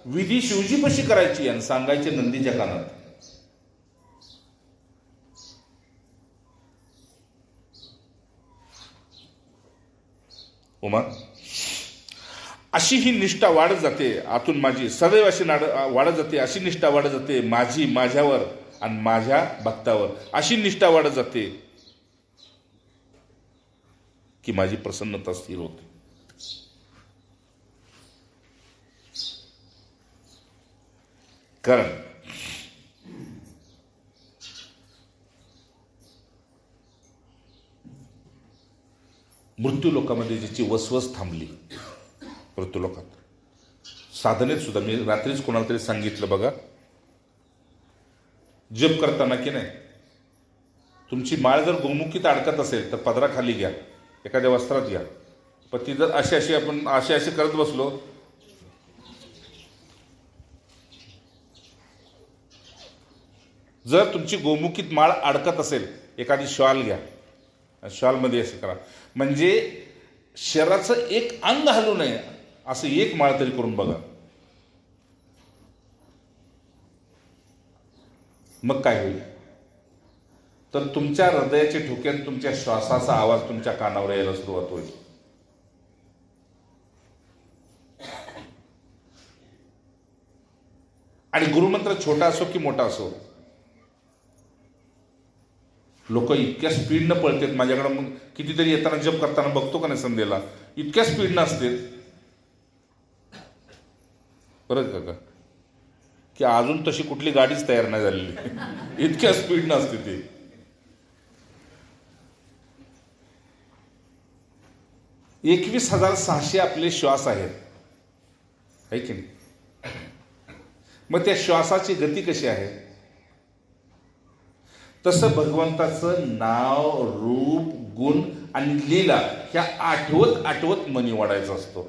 विधी शिवजी कशी करायची आणि सांगायचे नंदीच्या कानात. उमा, अशी ही निष्ठा वाढत जाते आतून माझी, सदैव अशी वाढत जाते. अशी निष्ठा वाढत जाते माझी माझ्यावर आणि माझ्या भक्तावर. अशी निष्ठा वाढत जाते की माझी प्रसन्नता स्थिर होते. कारण मृत्यू लोकामध्ये ज्याची वसवस थांबली, मृत्यू लोकात साधनेत सुद्धा मी रात्रीच कोणाला तरी सांगितलं बघा, जप करताना की नाही, तुमची माळ जर गोमुखीत अडकत असेल तर पदराखाली घ्या, एखाद्या वस्त्रात घ्या. पण ती जर अशी आपण अशी करत बसलो, जर तुमची गोमुखीत माळ अडकत असेल, एखादी शॉल घ्या, शॉलमध्ये असं करा, म्हणजे शरीराचं एक अंग हलू नये असं एक माळ तरी करून बघा. मग काय होईल तर तुमच्या हृदयाचे ठोके, तुमच्या श्वासाचा आवाज तुमच्या कानावर यायला सुरुवात होईल. आणि गुरुमंत्र छोटा असो की मोठा असो, लोक इतक्या स्पीडनं पळतात. माझ्याकडे मग कितीतरी येताना जप करताना बघतो का नाही संध्येला, इतक्या स्पीडनं असते बरं का की अजून तशी कुठली गाडीच तयार नाही झालेली, इतक्या स्पीडनं असते ती. $21,600 आपले श्वास आहेत, है की नाही? मग त्या श्वासाची गती कशी आहे? तसं भगवंताचं नाव, रूप, गुण आणि लीला ह्या आठवत आठवत मनी वाढायचा असतो.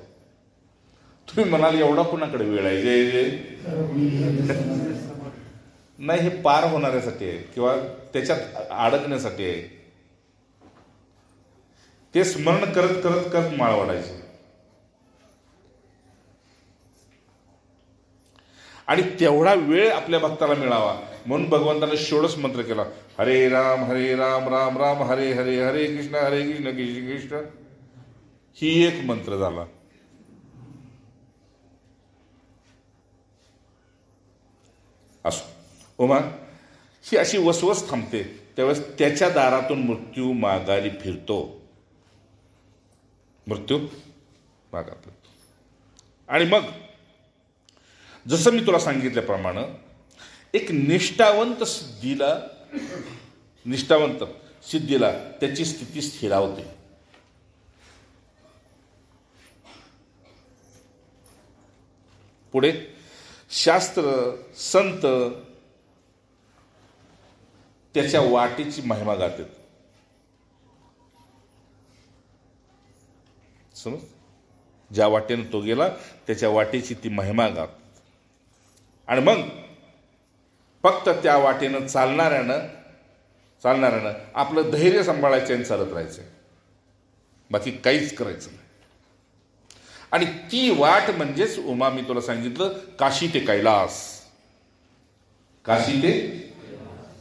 तुम्ही म्हणाल एवढा कुणाकडे वेळ आहे? नाही, हे पार होणाऱ्यासाठी आहे किंवा त्याच्यात अडकण्यासाठी आहे. ते स्मरण करत करत करत माळ वाढायची. आणि तेवढा वेळ आपल्या भक्ताला मिळावा म्हणून भगवंताने षोडश मंत्र केला, हरे राम राम राम हरे हरे, हरे कृष्ण कृष्ण कृष्ण. ही एक मंत्र झाला. असो उमा, ही अशी वसवस थांबते त्यावेळेस त्याच्या दारातून मृत्यू माघारी फिरतो, मृत्यू माघारी. आणि मग जसं मी तुला सांगितल्याप्रमाणे एक निष्ठावंत सिद्धीला त्याची स्थिती स्थिरावते. पुढे शास्त्र संत त्याच्या वाटेची महिमा गातात. समज, ज्या वाटेनं तो गेला त्याच्या वाटेची ती महिमा गात. आणि मग फक्त त्या वाटेनं चालणाऱ्यानं आपलं धैर्य सांभाळायचं आणि चालत राहायचं, बाकी काहीच करायचं नाही. आणि ती वाट म्हणजेच उमा, मी तुला सांगितलं, काशी ते कैलास, काशी ते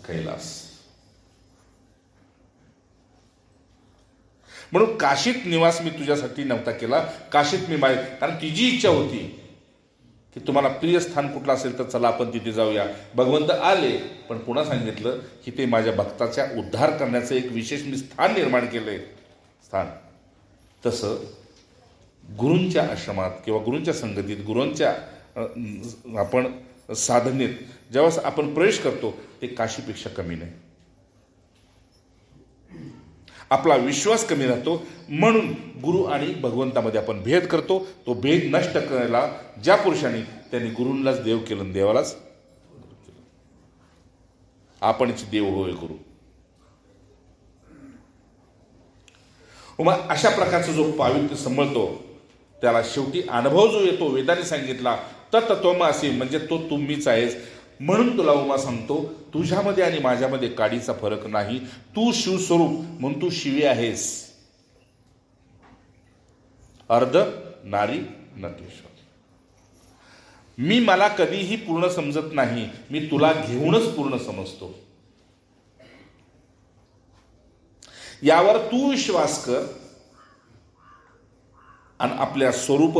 कैलास. म्हणून काशीत निवास मी तुझ्यासाठी नव्हता केला, काशीत मी कारण तिची इच्छा होती की तुम्हाला प्रिय स्थान कुठलं असेल तर चला आपण तिथे जाऊया. भगवंत आले, पण पुन्हा सांगितलं की ते माझ्या भक्ताचा उद्धार करण्याचं एक विशेष मी स्थान निर्माण केलंय. स्थान तसं गुरूंच्या आश्रमात किंवा गुरूंच्या संगतीत, गुरूंच्या आपण साधनेत ज्यावेळेस आपण प्रवेश करतो ते काशीपेक्षा कमी नाही. आपला विश्वास कमी राहतो, म्हणून गुरु आणि भगवंतामध्ये आपण भेद करतो. तो भेद नष्ट करायला ज्या पुरुषांनी, त्यांनी गुरूंलाच देव केलं, देवालाच आपणच देव होय गुरु. मग अशा प्रकारचा जो पावित्र्य सांभाळतो त्याला शेवटी अनुभव जो येतो, वेदाने सांगितला तत्त्वमसि, म्हणजे तो तुम्हीच आहेस. म्हणून तुला उमा सांगतो, तुझ्यामध्ये आणि माझ्यामध्ये काडीचा फरक नाही. तू शिवस्वरूप म्हणून तू शिवी आहेस, अर्ध नारी नटेश्वर. मी मला कधीही पूर्ण समजत नाही, मी तुला घेऊनच पूर्ण समजतो. यावर तू विश्वास कर आणि आपल्या स्वरूप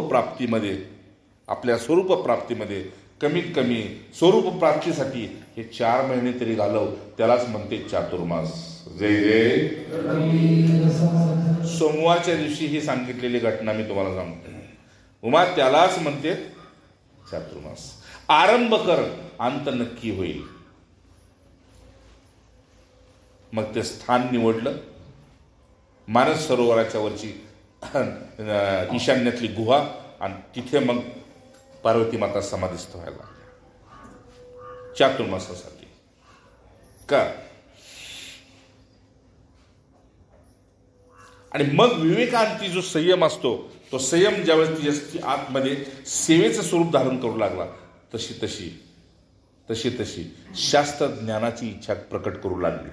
प्राप्तीमध्ये कमीत कमी स्वरूप प्राप्तीसाठी हे 4 महिने तरी घालव. त्यालाच म्हणते चातुर्मास. जय जय. सोमवारच्या दिवशी ही सांगितलेली घटना मी तुम्हाला सांगतो उमा, त्यालाच म्हणते चातुर्मास. आरंभ कर, अंत नक्की होईल. मग ते स्थान निवडलं, मानस सरोवराच्या वरची ईशान्यातली गुहा, आणि तिथे मग पार्वती माता समाधिस्थ व्हायला लागल्या चातुर्मासासाठी. का? आणि मग विवेकांती जो संयम असतो, तो संयम ज्यावेळेस ती आतमध्ये सेवेचं स्वरूप धारण करू लागला, तशी तशी शास्त्र ज्ञानाची इच्छा प्रकट करू लागली.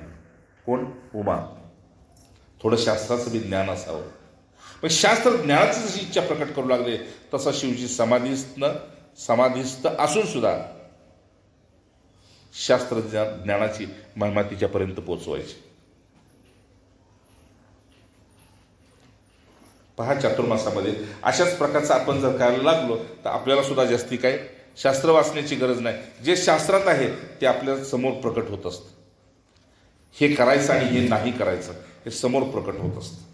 कोण? उमा. थोडं शास्त्राचं बी ज्ञान असावं. पण शास्त्र ज्ञानाची जशी इच्छा प्रकट करू लागले, तसा शिवजी समाधिस्थ असून सुद्धा शास्त्र ज्ञानाची महिमा तिच्यापर्यंत पोहोचवायची. पहा, चातुर्मासामध्ये अशाच प्रकारचं आपण जर करायला लागलो तर आपल्याला सुद्धा जास्ती काय शास्त्र वाचण्याची गरज नाही. जे शास्त्रात आहे ते आपल्या समोर प्रकट होत असतं. हे करायचं आणि हे नाही करायचं हे समोर प्रकट होत असतं.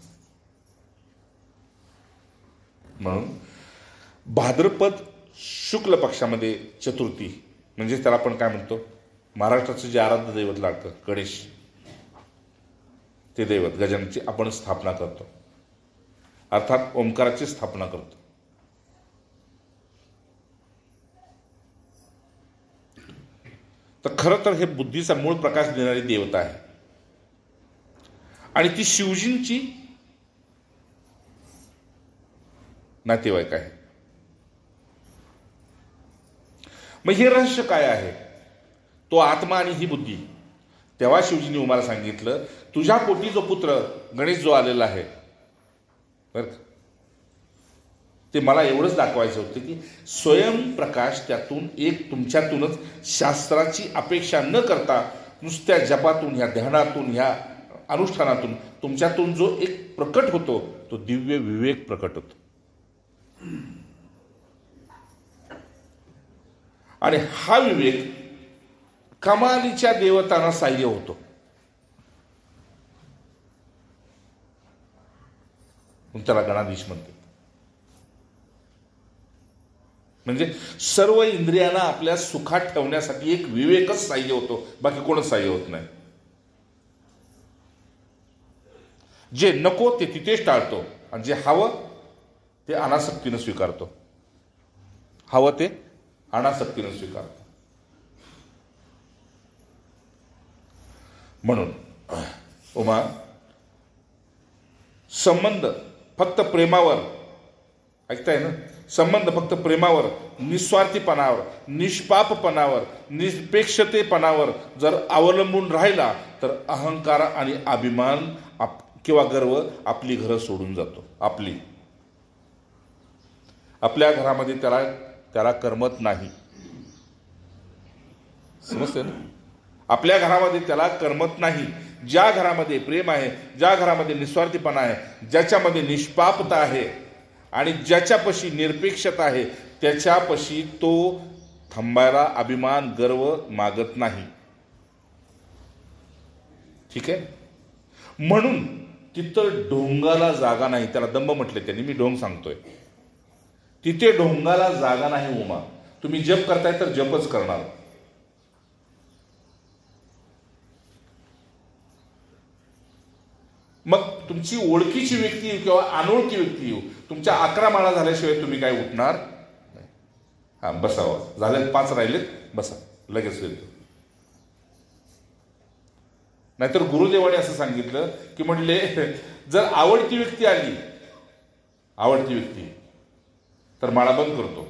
म्हणून भाद्रपद शुक्ल पक्षामध्ये चतुर्थी म्हणजे त्याला आपण काय म्हणतो, महाराष्ट्राचं जे आराध्य दैवत लागतं गणेश, ते दैवत गजाननची आपण स्थापना करतो, अर्थात ओंकाराची स्थापना करतो. तर खरं तर हे बुद्धीचा मूळ प्रकाश देणारी देवता आहे आणि ती शिवजींची नातेवाईक आहे. मग हे रहस्य काय आहे? तो आत्मा आणि ही बुद्धी. तेव्हा शिवजींनी उमाला सांगितलं, तुझ्या पोटी जो पुत्र गणेश जो आलेला आहे बरं का, ते मला एवढंच दाखवायचं होतं की स्वयंप्रकाश त्यातून एक तुमच्यातूनच शास्त्राची अपेक्षा न करता नुसत्या जपातून, ह्या ध्यानातून, ह्या अनुष्ठानातून तुमच्यातून जो एक प्रकट होतो तो दिव्य विवेक प्रकट होतो. आणि हा विवेक कमालीच्या देवतांना साह्य होतो. त्याला गणाधीश म्हणते. म्हणजे सर्व इंद्रियांना आपल्या सुखात ठेवण्यासाठी एक विवेकच साह्य होतो, बाकी कोणच साह्य होत नाही. जे नको ते तिथेच टाळतो आणि जे हवं ते अनासक्तीनं स्वीकारतो. हवं ते अनासक्तीनं स्वीकारतो. म्हणून उमा, संबंध फक्त प्रेमावर, ऐकताय ना, संबंध फक्त प्रेमावर, निस्वार्थीपणावर, निष्पापपणावर, निरपेक्षतेपणावर जर अवलंबून राहिला तर अहंकार आणि अभिमान किंवा गर्व आपली घरं सोडून जातो. आपल्या घरामध्ये त्याला करमत नाही. समजते ना? आपल्या घरामध्ये त्याला करमत नाही. ज्या घरामध्ये प्रेम आहे, ज्या घरामध्ये निस्वार्थीपणा आहे, ज्याच्यामध्ये निष्पापता आहे आणि ज्याच्यापाशी निरपेक्षता आहे, त्याच्यापाशी तो थांबायला अभिमान गर्व मागत नाही. ठीक आहे? म्हणून तिथं ढोंगाला जागा नाही. त्याला दंभ म्हटले त्यांनी, मी ढोंग सांगतोय. तिथे ढोंगाला जागा नाही. उमा, तुम्ही जप करताय तर जपच करणार. मग तुमची ओळखीची व्यक्ती येऊ किंवा अनोळखी व्यक्ती येऊ, तुमच्या 11 माळा झाल्याशिवाय तुम्ही काय उठणार नाही. हा, बसावं. झाले 5 राहिलेत, बसा, लगेच येतो. नाहीतर गुरुदेवाने असं सांगितलं की म्हणले, जर आवडती व्यक्ती आली, आवडती व्यक्ती, तर माळा बंद करतो,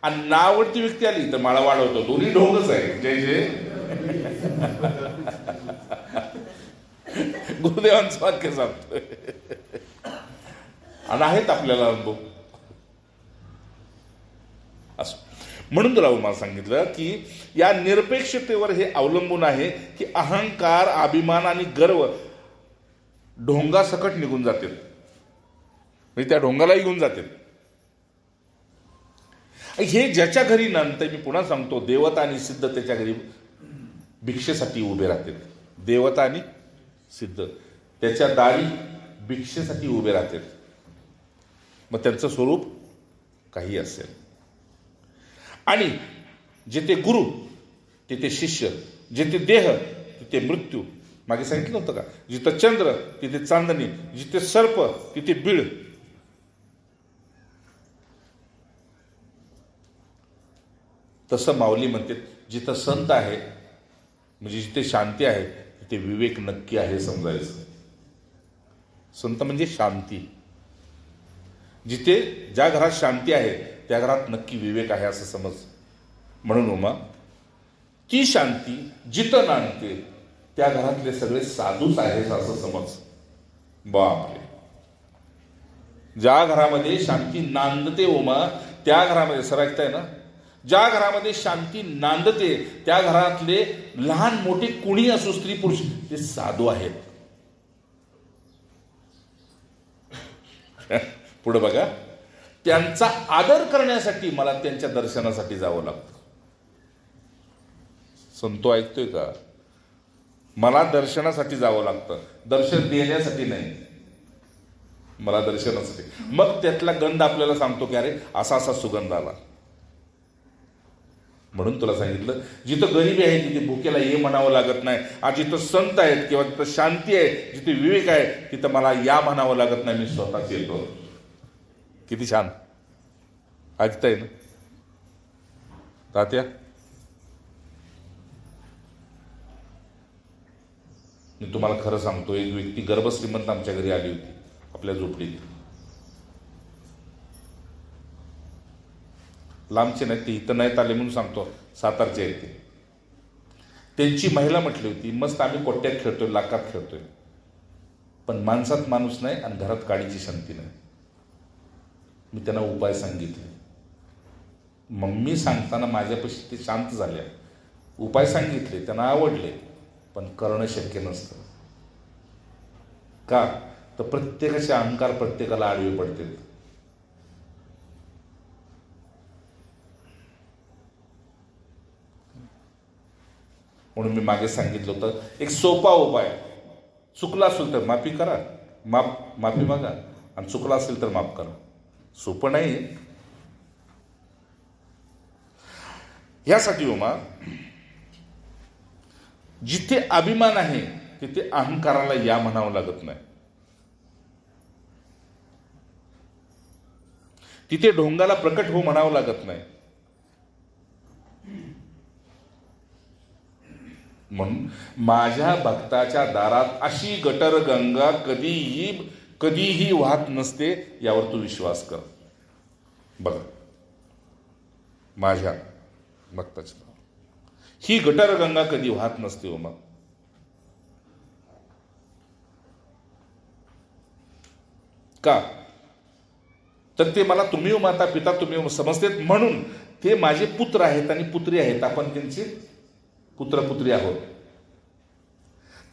आणि ना आवडती व्यक्ती आली तर माळा वाढवतो. दोन्ही ढोंगच आहे. जय जय गुरुदेवांचं वाक्य सांगतोय आणि आहेत आपल्याला अनुभव. असं म्हणून तुला मला सांगितलं की या निरपेक्षतेवर हे अवलंबून आहे की अहंकार, अभिमान आणि गर्व ढोंगासकट निघून जातील, म्हणजे त्या ढोंगालाही घेऊन जातील. हे ज्याच्या घरी, नंतर मी पुन्हा सांगतो, देवता आणि सिद्ध त्याच्या घरी भिक्षेसाठी उभे राहतील. देवता आणि सिद्ध त्याच्या दारी भिक्षेसाठी उभे राहतील. मग त्यांचं स्वरूप काही असेल. आणि जिथे गुरु तिथे शिष्य, जिथे देह तिथे मृत्यू. मागे सांगितलं होतं का? जिथे चंद्र तिथे चांदणी, जिथे सर्प तिथे बीड. तसं माऊली म्हणते जिथं संत आहे म्हणजे जिथे शांती आहे तिथे विवेक नक्की आहे समजायचं. संत म्हणजे शांती. जिथे ज्या घरात शांती आहे त्या घरात नक्की विवेक आहे असं समज. म्हणून उमा, ती शांती जिथं नांदते त्या घरातले सगळे साधूच आहेत असं समज. बापरे, ज्या घरामध्ये शांती नांदते उमा त्या घरामध्ये, सर ऐकताय ना, ज्या घरामध्ये शांती नांदते त्या घरातले लहान मोठे कुणी असो, स्त्री पुरुष, ते साधू आहेत. पुढे बघा, त्यांचा आदर करण्यासाठी मला त्यांच्या दर्शनासाठी जावं लागतं. संतो ऐकतोय का? मला दर्शनासाठी जावं लागतं, दर्शन देण्यासाठी नाही, मला दर्शनासाठी. मग त्यातला गंध आपल्याला सांगतो की अरे असा असा सुगंध आला. म्हणून तुला सांगितलं, जिथं गरिबी आहे तिथे भुकेला ये म्हणावं लागत नाही. आज जिथं संत आहेत किंवा जिथं शांती आहे, जिथे विवेक आहे, तिथं मला या म्हणावं लागत नाही, मी स्वतःच येतो. किती छान ऐकताय ना तात्या? मी तुम्हाला खरं सांगतो, एक व्यक्ती गर्भश्रीमंत आमच्या घरी आली होती, आपल्या झोपडीत. लांबचे नाही ते, इथं नाहीत आले म्हणून सांगतो, सातारचे आहेत ते. त्यांची महिला म्हटली होती, मस्त आम्ही कोट्यात खेळतोय, लाकात खेळतोय, पण माणसात माणूस नाही आणि घरात काडीची शांती नाही. मी त्यांना उपाय सांगितले. मम्मी सांगताना माझ्यापाशी ते शांत झाल्या. उपाय सांगितले, त्यांना आवडले, पण करणं शक्य नसतं. का? तर प्रत्येकाचे अहंकार प्रत्येकाला आडवे पडते. म्हणून मी मागे सांगितलं होतं, एक सोपा उपाय, चुकला असेल तर माफी करा, माफी मागा, आणि चुकला असेल तर माफ करा. सोपं नाही. यासाठी उमा, जिथे अभिमान आहे तिथे अहंकाराला या म्हणावं लागत नाही. तिथे ढोंगाला प्रकट हो म्हणावं लागत नाही. म्हणून माझ्या भक्ताच्या दारात अशी गटर गंगा कधीही वाहत नसते, यावर तू विश्वास कर. बघा, माझ्या भक्ताच्या ही गटर गंगा कधी वाहत नसते हो. मग का? तर ते मला तुम्ही हो माता पिता तुम्ही समजतेत, म्हणून ते माझे पुत्र आहेत आणि पुत्री आहेत. आपण त्यांचे पुत्र पुत्री आहोत.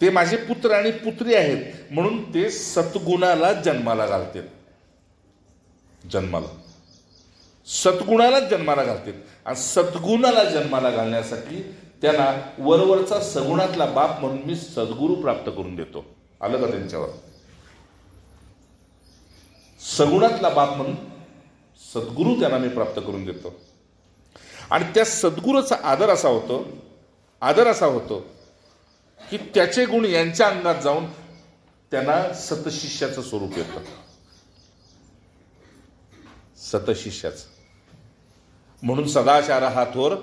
ते माझे पुत्र आणि पुत्री आहेत म्हणून ते सद्गुणाला जन्माला घालतात. सद्गुणालाच जन्माला घालतात. आणि सद्गुणाला जन्माला घालण्यासाठी त्यांना वरवरचा सगुणातला बाप म्हणून मी सद्गुरू प्राप्त करून देतो. आलं का त्यांच्यावर? सगुणातला बाप म्हणून सद्गुरू त्यांना मी प्राप्त करून देतो. आणि त्या सद्गुरूचा आदर असा होतो की त्याचे गुण यांच्या अंगात जाऊन त्यांना सतशिष्याचं स्वरूप येतं. सतशिष्याचं. म्हणून सदाचार हा थोर.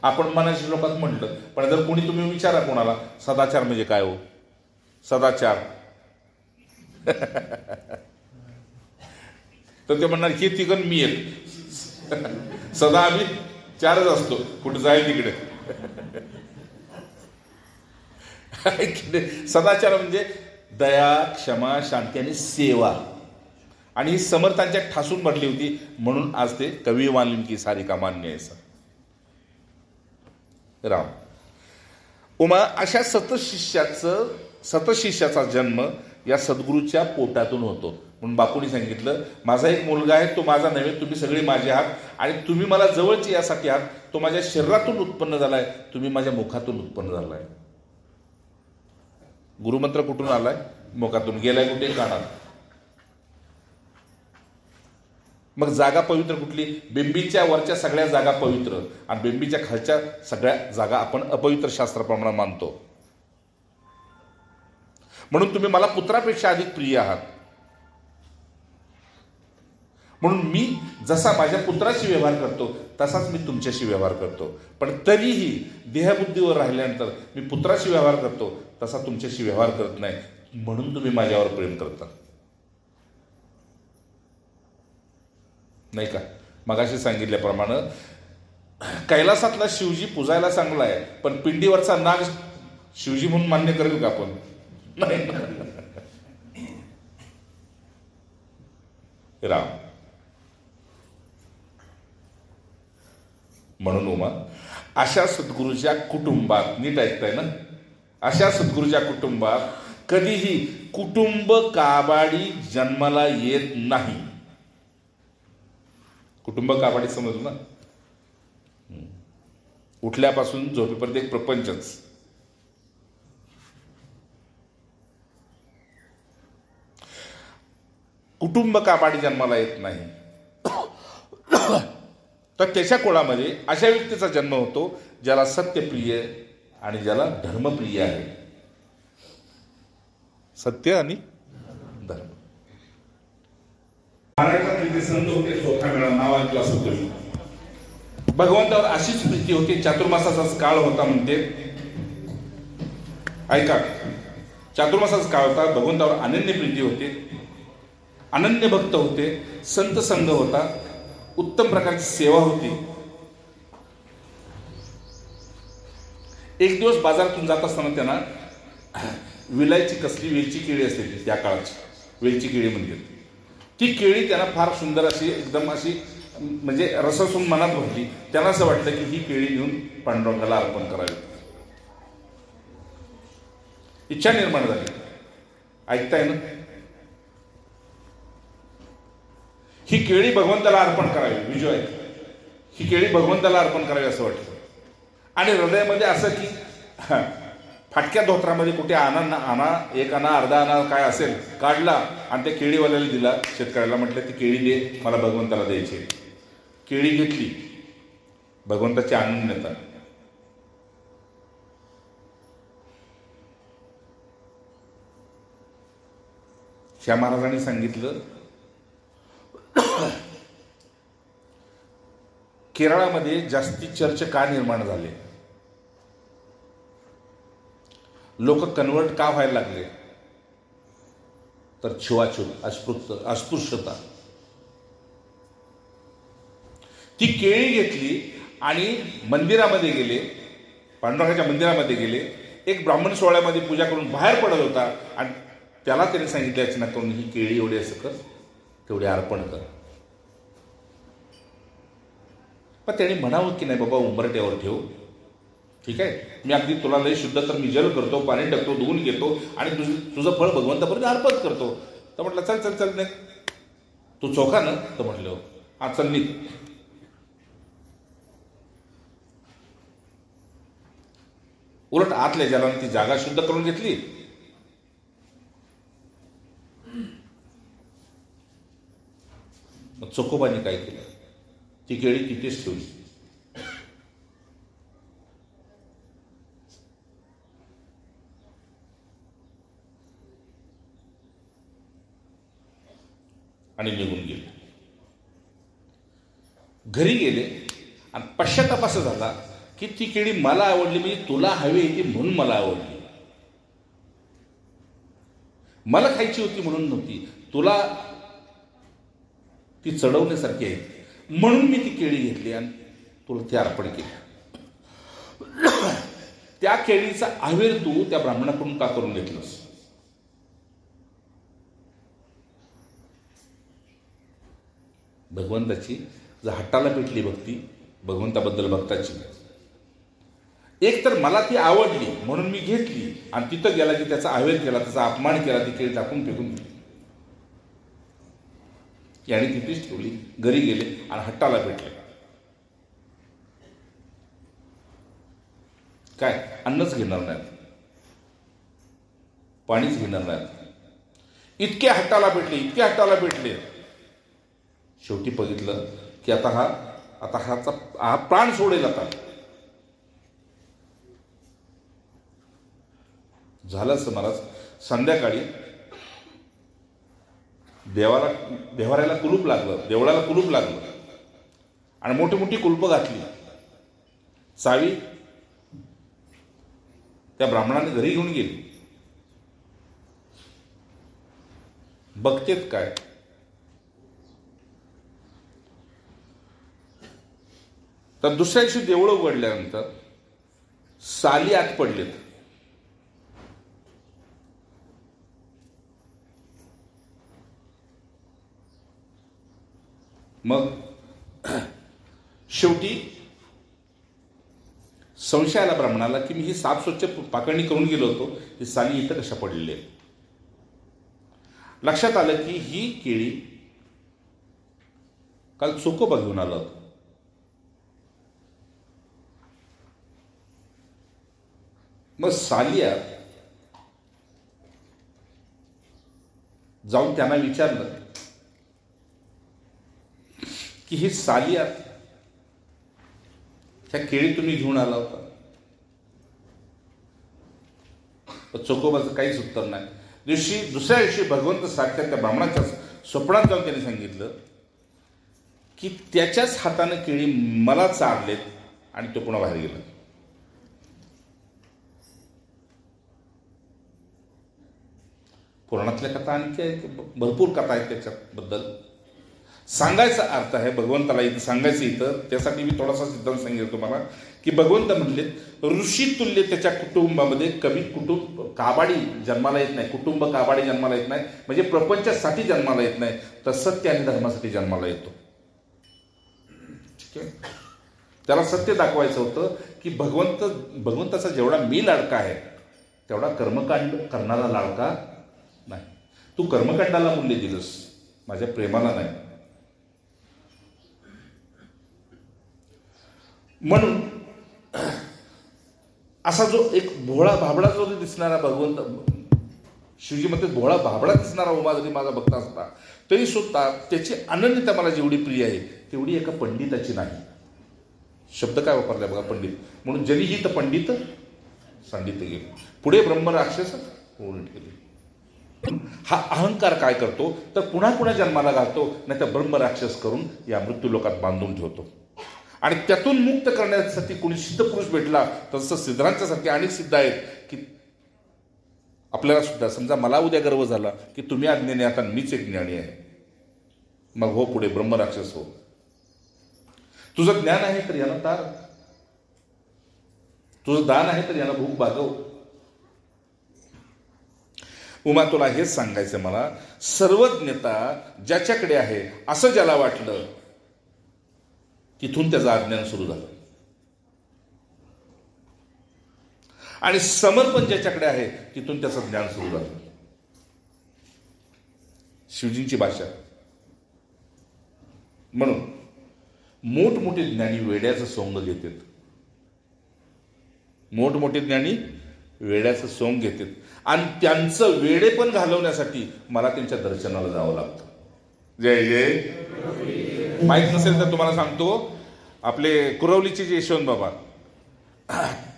आपण मनाच्या श्लोकात म्हटलं, पण जर कोणी तुम्ही विचारा कोणाला सदाचार म्हणजे काय हो, सदाचार तर ते म्हणणार हे तिघन मी एक. सदा आम्ही चारच असतो, कुठं जाईल तिकडे. सदाचार म्हणजे दया, क्षमा, शांती आणि सेवा. आणि ही समर्थांच्या ठासून भरली होती, म्हणून आज ते कवी वाल्मिकी सारिका मान्य आहे. राम उमा, अशा सतशिष्याचा जन्म या सद्गुरूच्या पोटातून होतो. म्हणून बापूंनी सांगितलं, माझा एक मुलगा आहे, तो माझा नव्हे, तुम्ही सगळे माझे आहात आणि तुम्ही मला जवळचे यासाठी आहात. तो माझ्या शरीरातून उत्पन्न झालाय, तुम्ही माझ्या मुखातून उत्पन्न झालाय. गुरुमंत्र कुठून आलाय? मुखातून. गेलाय कुठे? कानात. मग जागा पवित्र कुठली? बिंबीच्या वरच्या सगळ्या जागा पवित्र आणि बिंबीच्या खालच्या सगळ्या जागा आपण अपवित्र शास्त्राप्रमाणे मानतो. म्हणून तुम्ही मला पुत्रापेक्षा अधिक प्रिय आहात. म्हणून मी जसा माझ्या पुत्राशी व्यवहार करतो तसाच मी तुमच्याशी व्यवहार करतो, पण तरीही देहबुद्धीवर राहिल्यानंतर मी पुत्राशी व्यवहार करतो तसा तुमच्याशी व्यवहार करत नाही, म्हणून तुम्ही माझ्यावर प्रेम करता. नाही का? मगाशी सांगितल्याप्रमाणे कैलासातला शिवजी पूजायला चांगला आहे, पण पिंडीवरचा नाग शिवजी म्हणून मान्य करेल का आपण? नाही. राम. म्हणून उमा, अशा सद्गुरूच्या कुटुंबात, नीट ऐकताय ना, अशा सद्गुरूच्या कुटुंबात कधीही कुटुंब काबाडी जन्माला येत नाही. कुटुंब काबाडी समजलं ना? उठल्यापासून झोपेपर्यंत एक प्रपंचच. कुटुंब काबाडी जन्माला येत नाही. तर त्याच्या कुळामध्ये अशा व्यक्तीचा जन्म होतो ज्याला सत्यप्रिय आणि ज्याला धर्मप्रिय आहे. सत्य आणि धर्म. संत होते, चोखा मेळा नाव ऐकलं असं तुम्ही. भगवंतावर अशीच प्रीती होती. चातुर्मासाचाच काळ होता म्हणते. ऐका, चातुर्मासाचा काळ होता. भगवंतावर अनन्य प्रीती होते, अनन्य भक्त होते, संत संघ होता, उत्तम प्रकारची सेवा होती. एक दिवस बाजारातून जात असताना त्यांना विलायची कसली वेलची केळी असते त्या काळाची, वेलची केळी म्हणजे ती केळी त्यांना फार सुंदर अशी, एकदम अशी म्हणजे रसासून मनात भरली. त्यांना असं वाटलं की ही केळी घेऊन पांडुरंगाला अर्पण करावी. इच्छा निर्माण झाली. ऐकताय ना? ही केळी भगवंताला अर्पण करावी. विजय, ही केळी भगवंताला अर्पण करावी असं वाटलं. आणि हृदयामध्ये असं की फाटक्या धोत्रामध्ये कुठे आणा, एक आणा, अर्धा आणा, काय असेल काढला आणि त्या केळीवाल्याला दिला. शेतकऱ्याला म्हटलं ती केळी दे, मला भगवंताला द्यायची. केळी घेतली. भगवंताची अनन्यता. श्या महाराजांनी सांगितलं, केरळामध्ये जास्ती चर्च का निर्माण झाले, लोक कन्वर्ट का व्हायला लागले, तर छुवाछूत, अस्पृश्यता. ती केळी घेतली आणि मंदिरामध्ये गेले, पांडुरंगाच्या मंदिरामध्ये गेले. एक ब्राह्मण सोहळ्यामध्ये पूजा करून बाहेर पडत होता आणि त्याला त्याने सांगितलं याचना करून, ही केळी एवढी असं कर, तेवढे अर्पण कर. पण त्याने म्हणावं की नाही बाबा, उंबरट्यावर ठेव, ठीक आहे, मी अगदी तुला लय शुद्ध तर मी जल करतो, पाणी टाकतो, धुवून घेतो आणि तुझं फळ भगवंतापर्यंत अर्पण करतो. तर म्हटलं चल चल चल, नाही तू चोखा ना? तर म्हटलं हा चल निघ. उलट आतल्या जलाने ती जागा शुद्ध करून घेतली. मग चोखोबाने काय केलं, ती केळी तिथेच ठेवली. आणि निघून गेले. घरी गेले आणि पश्चाताप असा झाला की ती केळी मला आवडली, म्हणजे तुला हवी होती म्हणून मला आवडली. मला खायची होती म्हणून नव्हती, तुला ती चढवण्यासारखी आहे म्हणून मी ती केळी घेतली आणि तुला ती अर्पण केली. त्या केळीचा आवेर तू त्या ब्राह्मणाकडून का करून घेतलंस? भगवंताची जर हट्टाला पेटली भक्ती, भगवंताबद्दल भक्ताची, एक तर मला ती आवडली म्हणून मी घेतली आणि तिथं गेला की त्याचा आवेर केला, त्याचा अपमान केला, ती केळी टाकून फेकून दिली. याने तिथेच ठेवली. घरी गेले आणि हट्टाला पेटले. काय अन्नच घेणार नाहीत, पाणीच घेणार नाहीत. इतके हट्टाला पेटले, इतके हट्टाला पेटले. शेवटी बघितलं की आता हा प्राण सोडेल. आता झालं असं महाराज. संध्याकाळी देवाऱ्याला कुलूप लागलं, देवळाला कुलूप लागलं आणि मोठी मोठी कुलपं घातली. चावी त्या ब्राह्मणाने घरी घेऊन गेली. बघतेत काय, तर दुसऱ्या दिवशी देवळं उघडल्यानंतर साली आत पडलेत. मग शेवटी संशय आला ब्राह्मणाला की मी ही साफ स्वच्छ पाकळणी करून गेलो होतो, ही साली इथं कशा पडलेली आहे. लक्षात आलं की ही केळी काल चोकोबा घेऊन आला होता. मग सालिया जाऊन त्यांना विचारलं की ही सालिया ह्या केळी तुम्ही घेऊन आला होता. चोकोबाचं काहीच उत्तर नाही. दुसऱ्या दिवशी भगवंत साक्षात त्या ब्राह्मणाच्या स्वप्नात जाऊन त्यांनी सांगितलं की त्याच्याच हाताने केळी मला चारलेत आणि तो पुन्हा बाहेर गेला. पुराणातल्या कथा आणखी भरपूर कथा आहेत त्याच्याबद्दल. सांगायचा अर्थ आहे भगवंताला इथं सांगायचं, इथं त्यासाठी मी थोडासा सिद्धांत सांगितलं तुम्हाला की भगवंत म्हणले ऋषी तुल्य त्याच्या कुटुंबामध्ये कमी कुटुंब काबाडी जन्माला येत नाही, कुटुंब काबाडी जन्माला येत नाही, म्हणजे प्रपंचासाठी जन्माला येत नाही, तर सत्य आणि धर्मासाठी जन्माला येतो. ठीक आहे, त्याला सत्य दाखवायचं होतं की भगवंताचा जेवढा मी लाडका आहे तेवढा कर्मकांड करणारा लाडका नाही. तू कर्मकांडाला मूल्य दिलंस, माझ्या प्रेमाला नाही. म्हणून असा जो एक भोळा भाबडा जो दिसणारा भगवंत शिवजी मध्ये भोळा भाबडा दिसणारा उमा जरी माझा भक्त असता तरी सुद्धा त्याची अनन्यता मला जेवढी प्रिय आहे तेवढी एका पंडिताची नाही. शब्द काय वापरलाय बघा, पंडित. म्हणून जरी ही तर पंडित सांडित गेले, पुढे ब्रह्म राक्षस होऊन ठेवले. हा अहंकार काय करतो तर पुन्हा पुन्हा जन्माला घालतो, नाही तर ब्रह्म राक्षस करून या मृत्यू लोकात बांधून ठेवतो. आणि त्यातून मुक्त करण्यासाठी कोणी सिद्ध पुरुष भेटला तसं सिद्धांच्यासारखे अनेक सिद्ध आहेत की आपल्याला सुद्धा समजा मला उद्या गर्व झाला की तुम्ही अज्ञानी, आता मीच एक ज्ञानी आहे, मग हो पुढे ब्रह्म राक्षस हो. तुझं ज्ञान आहे तर याला तार, तुझं दान आहे तर याला भूक भागव. उमा तुला हेच सांगायचं मला, सर्वज्ञता ज्याच्याकडे आहे असं ज्याला वाटलं तिथून त्याचं अज्ञान सुरू झालं, आणि समर्पण ज्याच्याकडे आहे तिथून त्याचं ज्ञान सुरू झालं. शिवजींची भाषा. म्हणून मोठमोठे ज्ञानी वेड्याचं सोंग घेतात, मोठमोठे ज्ञानी वेड्याचं सोंग घेतात, आणि त्यांचं वेडे पण घालवण्यासाठी मला त्यांच्या दर्शनाला जावं लागतं. जय जय. माहीत नसेल तर तुम्हाला सांगतो, आपले कुरवलीचे जे यशवंत बाबा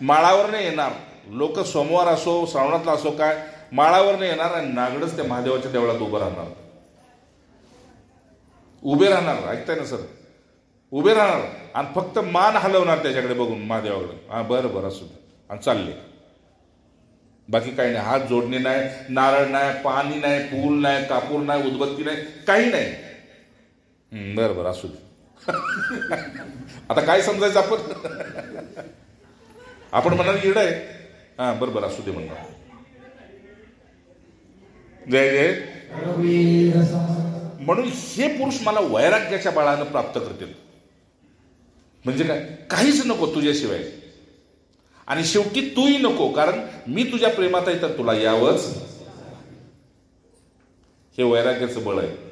माळावरनं येणार लोक, सोमवार असो श्रावणातला असो काय, माळावरनं येणार आणि नागडच त्या महादेवाच्या देवळात उभं राहणार. उभे राहणार, ऐकताय ना सर, उभे राहणार आणि फक्त मान हलवणार त्याच्याकडे बघून महादेवाकडे. हा बरं बरं असू दे, आणि चालले. बाकी काही नाही, हात जोडणे नाही, नारळ नाही, पाणी नाही, फूल नाही, कापूर नाही, उदबत्ती नाही, काही नाही. बरं बरं असू दे. आता काय समजायचं आपण म्हणणार येड आहे. हा बरं बरं असू दे म्हणणार. जय जय. म्हणून हे पुरुष मला वैराग्याच्या बळानं प्राप्त करतील. म्हणजे काय, काहीच नको तुझ्याशिवाय, आणि शेवटी तूही नको, कारण मी तुझ्या प्रेमात आहे तर तुला यावंच. हे वैराग्याचं बळ आहे.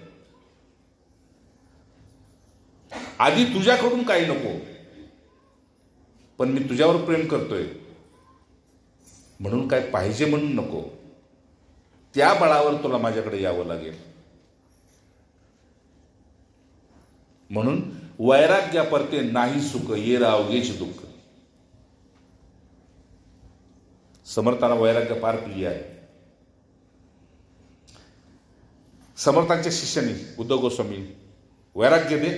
आधी तुझ्याकडून काही नको, पण मी तुझ्यावर प्रेम करतोय म्हणून काय पाहिजे म्हणून नको, त्या बळावर तुला माझ्याकडे यावं लागेल. म्हणून वैराग्यापरते नाही सुख, ये अवघेच दुःख. समर्थाला वैराग्य फार प्रिय आहे. समर्थांच्या शिष्यांनी उद्धव गोस्वामी वैराग्य दे,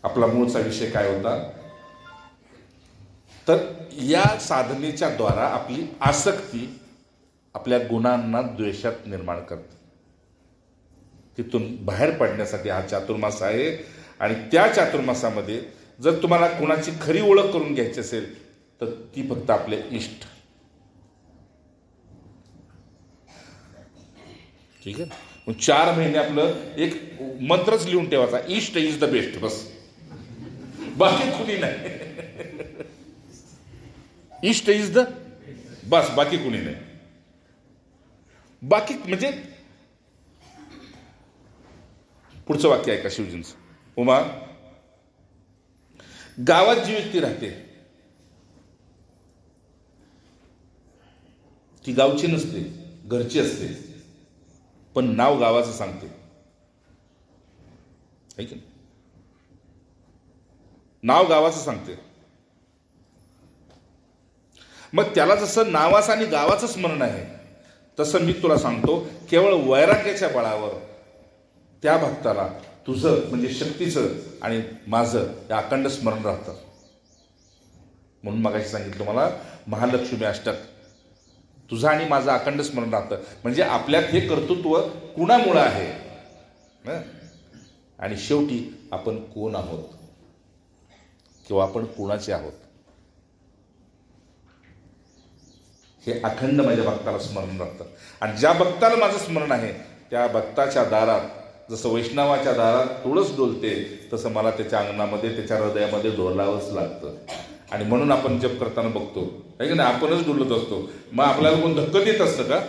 आपला मूळचा विषय काय होता तर या साधनेच्या द्वारा आपली आसक्ती आपल्या गुणांना द्वेषात निर्माण करते. तिथून बाहेर पडण्यासाठी हा चातुर्मास आहे. आणि त्या चातुर्मासामध्ये जर तुम्हाला कुणाची खरी ओळख करून घ्यायची असेल तर ती फक्त आपले इष्ट. ठीक आहे. मग 4 महिने आपलं एक मंत्रच लिहून ठेवायचा, इष्ट इज द बेस्ट, बस, बाकी कुणी नाही. इष्ट इज द बस, बाकी कुणी नाही. बाकी म्हणजे पुढचं वाक्य आहे का शिवजींचं. उमा, गावात जी व्यक्ती राहते ती गावची नसते, घरची असते, पण नाव गावाचं सांगते. ऐक, नाव गावाचं सांगते. मग त्याला जसं नावाचं आणि गावाचं स्मरण आहे तसं मी तुला सांगतो, केवळ वैराग्याच्या बळावर त्या भक्ताला तुझं म्हणजे शक्तीचं आणि माझं हे अखंड स्मरण राहतं. म्हणून मगाशी सांगितलं मला महालक्ष्मी अष्टक, तुझं आणि माझं अखंड स्मरण राहतं. म्हणजे आपल्यात हे कर्तृत्व कुणामुळं आहे आणि शेवटी आपण कोण आहोत किंवा आपण कुणाचे आहोत हे अखंड माझ्या भक्ताला स्मरण राहतं. आणि ज्या भक्ताला माझं स्मरण आहे त्या भक्ताच्या दारात जसं वैष्णवाच्या दारात तुळस डोलते तसं मला त्याच्या अंगणामध्ये त्याच्या हृदयामध्ये डोलावंच लागतं. आणि म्हणून आपण जप करताना बघतो आहे की नाही, आपणच डोलत असतो. मग आपल्याला कोण धक्का देत असतं का?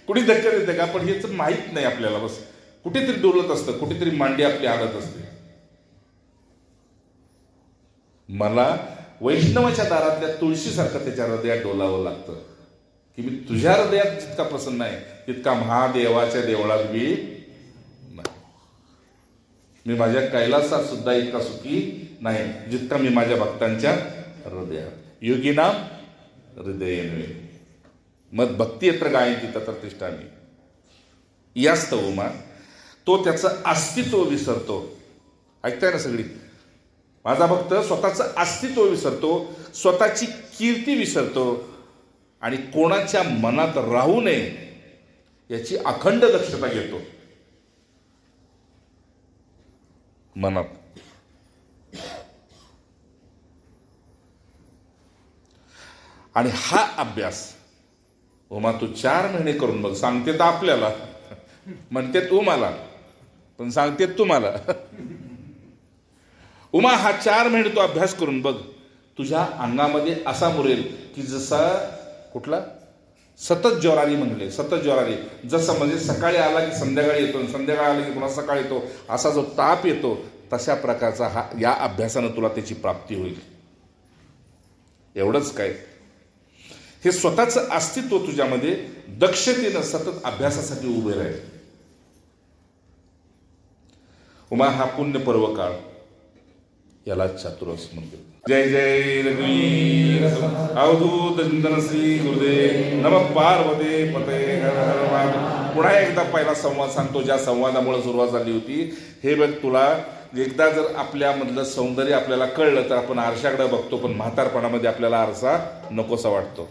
कुणी धक्का देतं का? पण हेच माहीत नाही आपल्याला. बस कुठेतरी डोलत असतं, कुठेतरी मांडी आपली हालत असते. मला वैष्णवाच्या दारातल्या तुळशीसारखं त्याच्या हृदयात डोलावं लागतं की मी तुझ्या हृदयात जितका प्रसन्न आहे तितका महादेवाच्या देवळात मी नाही. मी माझ्या कैलासात सुद्धा इतका सुखी नाही जितका मी माझ्या भक्तांच्या हृदयात. योगिनाम हृदयेन्वे मद भक्ती यत्र गायन्ति तत्र तिष्ठामि. यास्त उमा, तो त्याचं अस्तित्व विसरतो. ऐकताय ना सगळी? माझा भक्त स्वतःचं अस्तित्व विसरतो, स्वतःची कीर्ती विसरतो आणि कोणाच्या मनात राहू नये याची अखंड दक्षता घेतो. मनात आणि हा अभ्यास उमा तू 4 महिने करून बघ. सांगते तर आपल्याला, म्हणते तू मला, पण सांगते तुम्हाला. उमा हा 4 महिने तू अभ्यास करून बघ. तुझ्या अंगामध्ये असा मुरेल की जसा कुठला सतत ज्वारी म्हणले, सतत ज्वारी जसं म्हणजे सकाळी आला की संध्याकाळी येतो, संध्याकाळी आला की पुन्हा सकाळी येतो, असा जो ताप येतो तशा प्रकारचा हा या अभ्यासानं तुला त्याची प्राप्ती होईल. एवढंच काय, हे स्वतःचं अस्तित्व तुझ्यामध्ये दक्षतेनं सतत अभ्यासासाठी उभे राहील. उमा हा पुण्य पर्व काळ याला चातुर्मास म्हणतो. जय जय रघुवीर अवधूत चिंतन श्री गुरुदेव नमः पार्वते पते हर हर महादेव. पुन्हा एकदा पहिला संवाद सांगतो ज्या संवादामुळे सुरुवात झाली होती. हे बघ, तुला एकदा जर आपल्यामधलं सौंदर्य आपल्याला कळलं तर आपण आरशाकडे बघतो, पण म्हातारपणामध्ये आपल्याला आरसा नकोसा वाटतो.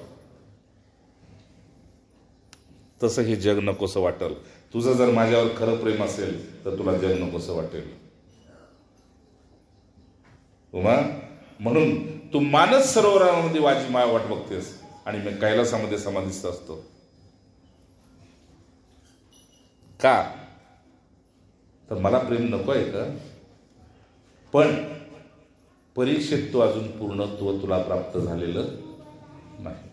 तसं हे जग नकोसं वाटेल. तुझं जर माझ्यावर खरं प्रेम असेल तर तुला जग नकोसं वाटेल. उमा, म्हणून तू मानस सरोवरामध्ये माझी वाट बघतेस आणि मी कैलासामध्ये समाधिस्थ असतो. का? तर मला प्रेम नको आहे का? पण परीक्षेत तू अजून पूर्णत्व तुला प्राप्त झालेलं नाही.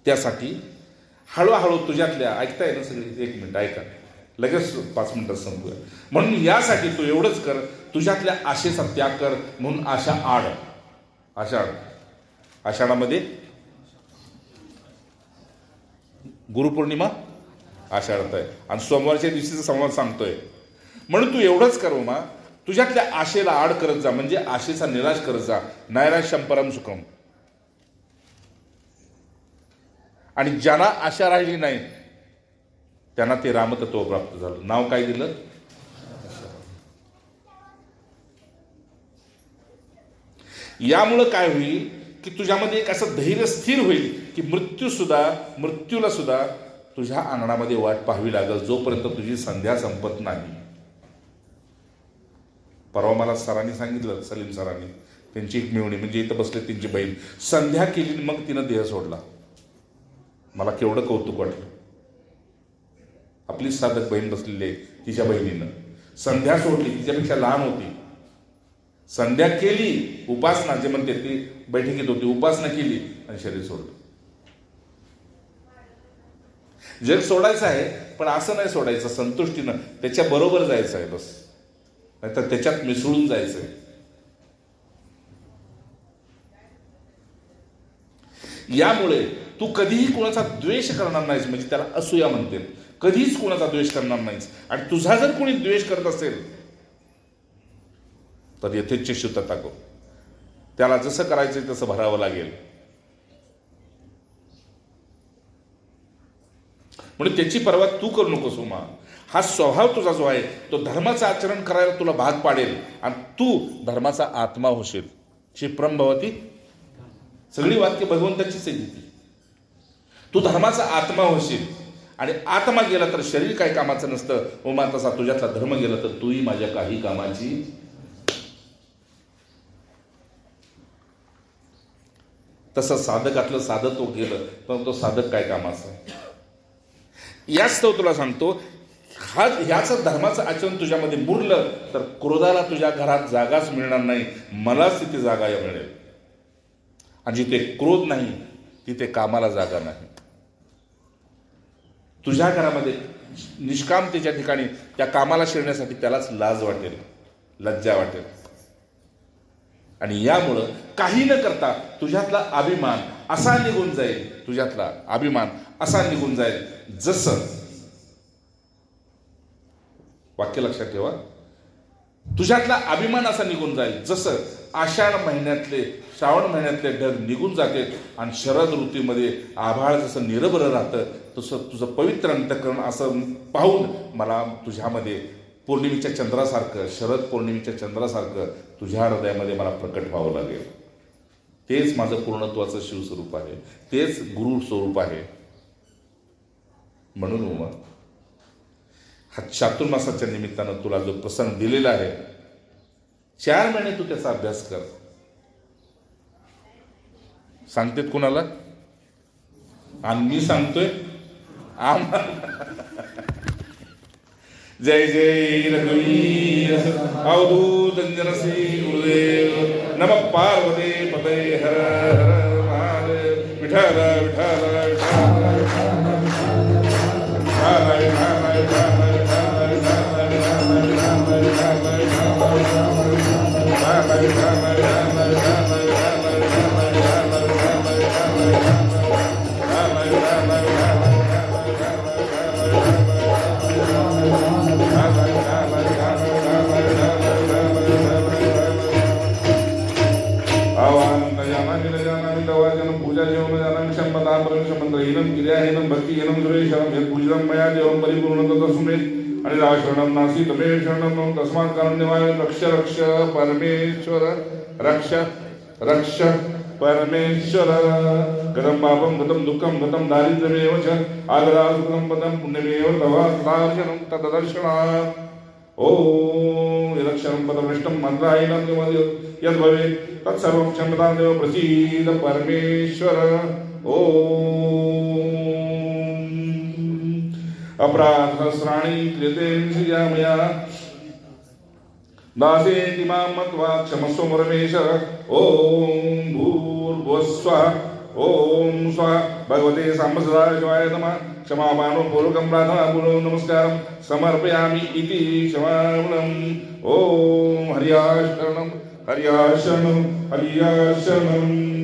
त्यासाठी हळूहळू तुझ्यातल्या, ऐकताय ना सगळी? 1 मिनिट ऐका, लगेच 5 मिनिटात संपूया. म्हणून यासाठी तू एवढंच कर, तुझ्यातल्या आशेचा त्याग कर. म्हणून आषाढामध्ये गुरुपौर्णिमा आषाढात आहे आणि सोमवारच्या दिवशीचा संवाद सांगतोय. म्हणून तू एवढंच कर उमा, तुझ्यातल्या आशेला आड करत जा, म्हणजे आशेचा निराश करत जा. नैराश्यम परम सुखम. आणि ज्यांना आशा राहिली नाही त्यांना ते रामतत्व प्राप्त झालं. नाव काय दिलं? यामुळं काय होईल की तुझ्यामध्ये एक असं धैर्य स्थिर होईल की मृत्यूला सुद्धा तुझ्या अंगणामध्ये वाट पाहावी लागेल जोपर्यंत तुझी संध्या संपत नाही. परवा मला सरांनी सांगितलं, सलीम सरांनी, त्यांची एक मिळवणी, म्हणजे इथं बसले त्यांची बहीण, संध्या केली मग तिनं देह सोडला. मला केवढं कौतुक वाटलं. आपलीच साधक बहीण बसलेली आहे, तिच्या बहिणीनं संध्या सोडली, तिच्यापेक्षा लहान होती. संध्या केली, उपासना जे म्हणते ती बैठकीत होती, उपासना केली आणि शरीर सोडलं. जग सोडायचं आहे, पण असं नाही सोडायचं संतुष्टीनं, त्याच्या बरोबर जायचं आहे बस, नाहीतर त्याच्यात मिसळून जायचंय. यामुळे तू कधीही कोणाचा द्वेष करणार नाहीस, म्हणजे त्याला असूया म्हणते. कधीच कोणाचा द्वेष करणार नाहीस. आणि तुझा जर कोणी द्वेष करत असेल तर यथेच्छ शुद्धता कर. त्याला जसं करायचं तसं भरावं लागेल. म्हणून त्याची पर्वा तू करू नकोस उमा. हा स्वभाव तुझा जो आहे तो धर्माचं आचरण करायला तुला भाग पाडेल आणि तू धर्माचा आत्मा होशील. क्षिप्रम भवती, सगळी वाक्य भगवंताचीच आहे ती. तू धर्माचा आत्मा होशील आणि आत्मा गेला तर शरीर काही कामाचं नसतं. उमा तसा तुझ्यातला धर्म गेला तर तूही माझ्या काही कामाची. तसं साधकातलं साधत्व गेलं पण तो साधक काय कामाचं. यास्तव तुला सांगतो, ह्याचं धर्माचं आचरण तुझ्यामध्ये मुरलं तर क्रोधाला तुझ्या घरात जागाच मिळणार नाही. मलाच तिथे जागा मिळेल. आणि जिथे क्रोध नाही तिथे कामाला जागा नाही. तुझ्या घरामध्ये निष्कामतेच्या ठिकाणी त्या कामाला शिरण्यासाठी त्यालाच लाज वाटेल, लज्जा वाटेल. आणि यामुळं काही न करता तुझ्यातला अभिमान असा निघून जाईल, तुझ्यातला अभिमान असा निघून जाईल जसं, वाक्य लक्षात ठेवा, तुझ्यातला अभिमान असा निघून जाईल जसं आषाढ महिन्यातले श्रावण महिन्यातले ढग निघून जाते आणि शरद ऋतूमध्ये आभाळ जसं निरभर राहतं तसं तुझं पवित्र अंतःकरण असं पाहून मला तुझ्यामध्ये पौर्णिमेच्या चंद्रासारखं, शरद पौर्णिमेच्या चंद्रासारखं तुझ्या हृदयामध्ये मला प्रकट व्हावं लागेल. तेच माझं पूर्णत्वाचं शिवस्वरूप आहे, तेच गुरु स्वरूप आहे. म्हणून उमा, हा चातुर्मासाच्या निमित्तानं तुला जो प्रसंग दिलेला आहे, 4 महिने तू त्याचा अभ्यास कर. सांगतेत कुणाला? आणि मी सांगतोय जय जय रघुवीर अवधूत जनसी गुरुदेव नम पार्वती पते हर हर महादेव. विठ्ठल विठ्ठल शरणम नासी तमे शरणम तस्मात् कारुण्यमय रक्ष रक्ष परमेश्वर रक्ष रक्ष परमेश्वर. गतं पापं गतं दुःखं गतं दारिद्र्यमेव च आदरासुखं पदं पुण्यमेव तव तदार्चनं तदर्शनात्. ओम यदक्षरं पदभ्रष्टं मन्त्राहीनं यद्भवेत् तत्सर्वं क्षम्यतां देव प्रसीद परमेश्वर. ओम अपराधसहस्राणि क्रियते मया दासेति मां मत्वा क्षमस्व परमेश. ओम भूर्भुवस्वः ओम स्वाहा. भगवते साम्ब सदाशिवाय शिवाय नमः. क्षमापानो पूर्वकं प्रार्थनापूर्वकं नमस्कारं समर्पयामि इति क्षमापणम्. ओम हरिया शरणं हरिया शरणं हरिया शरणं.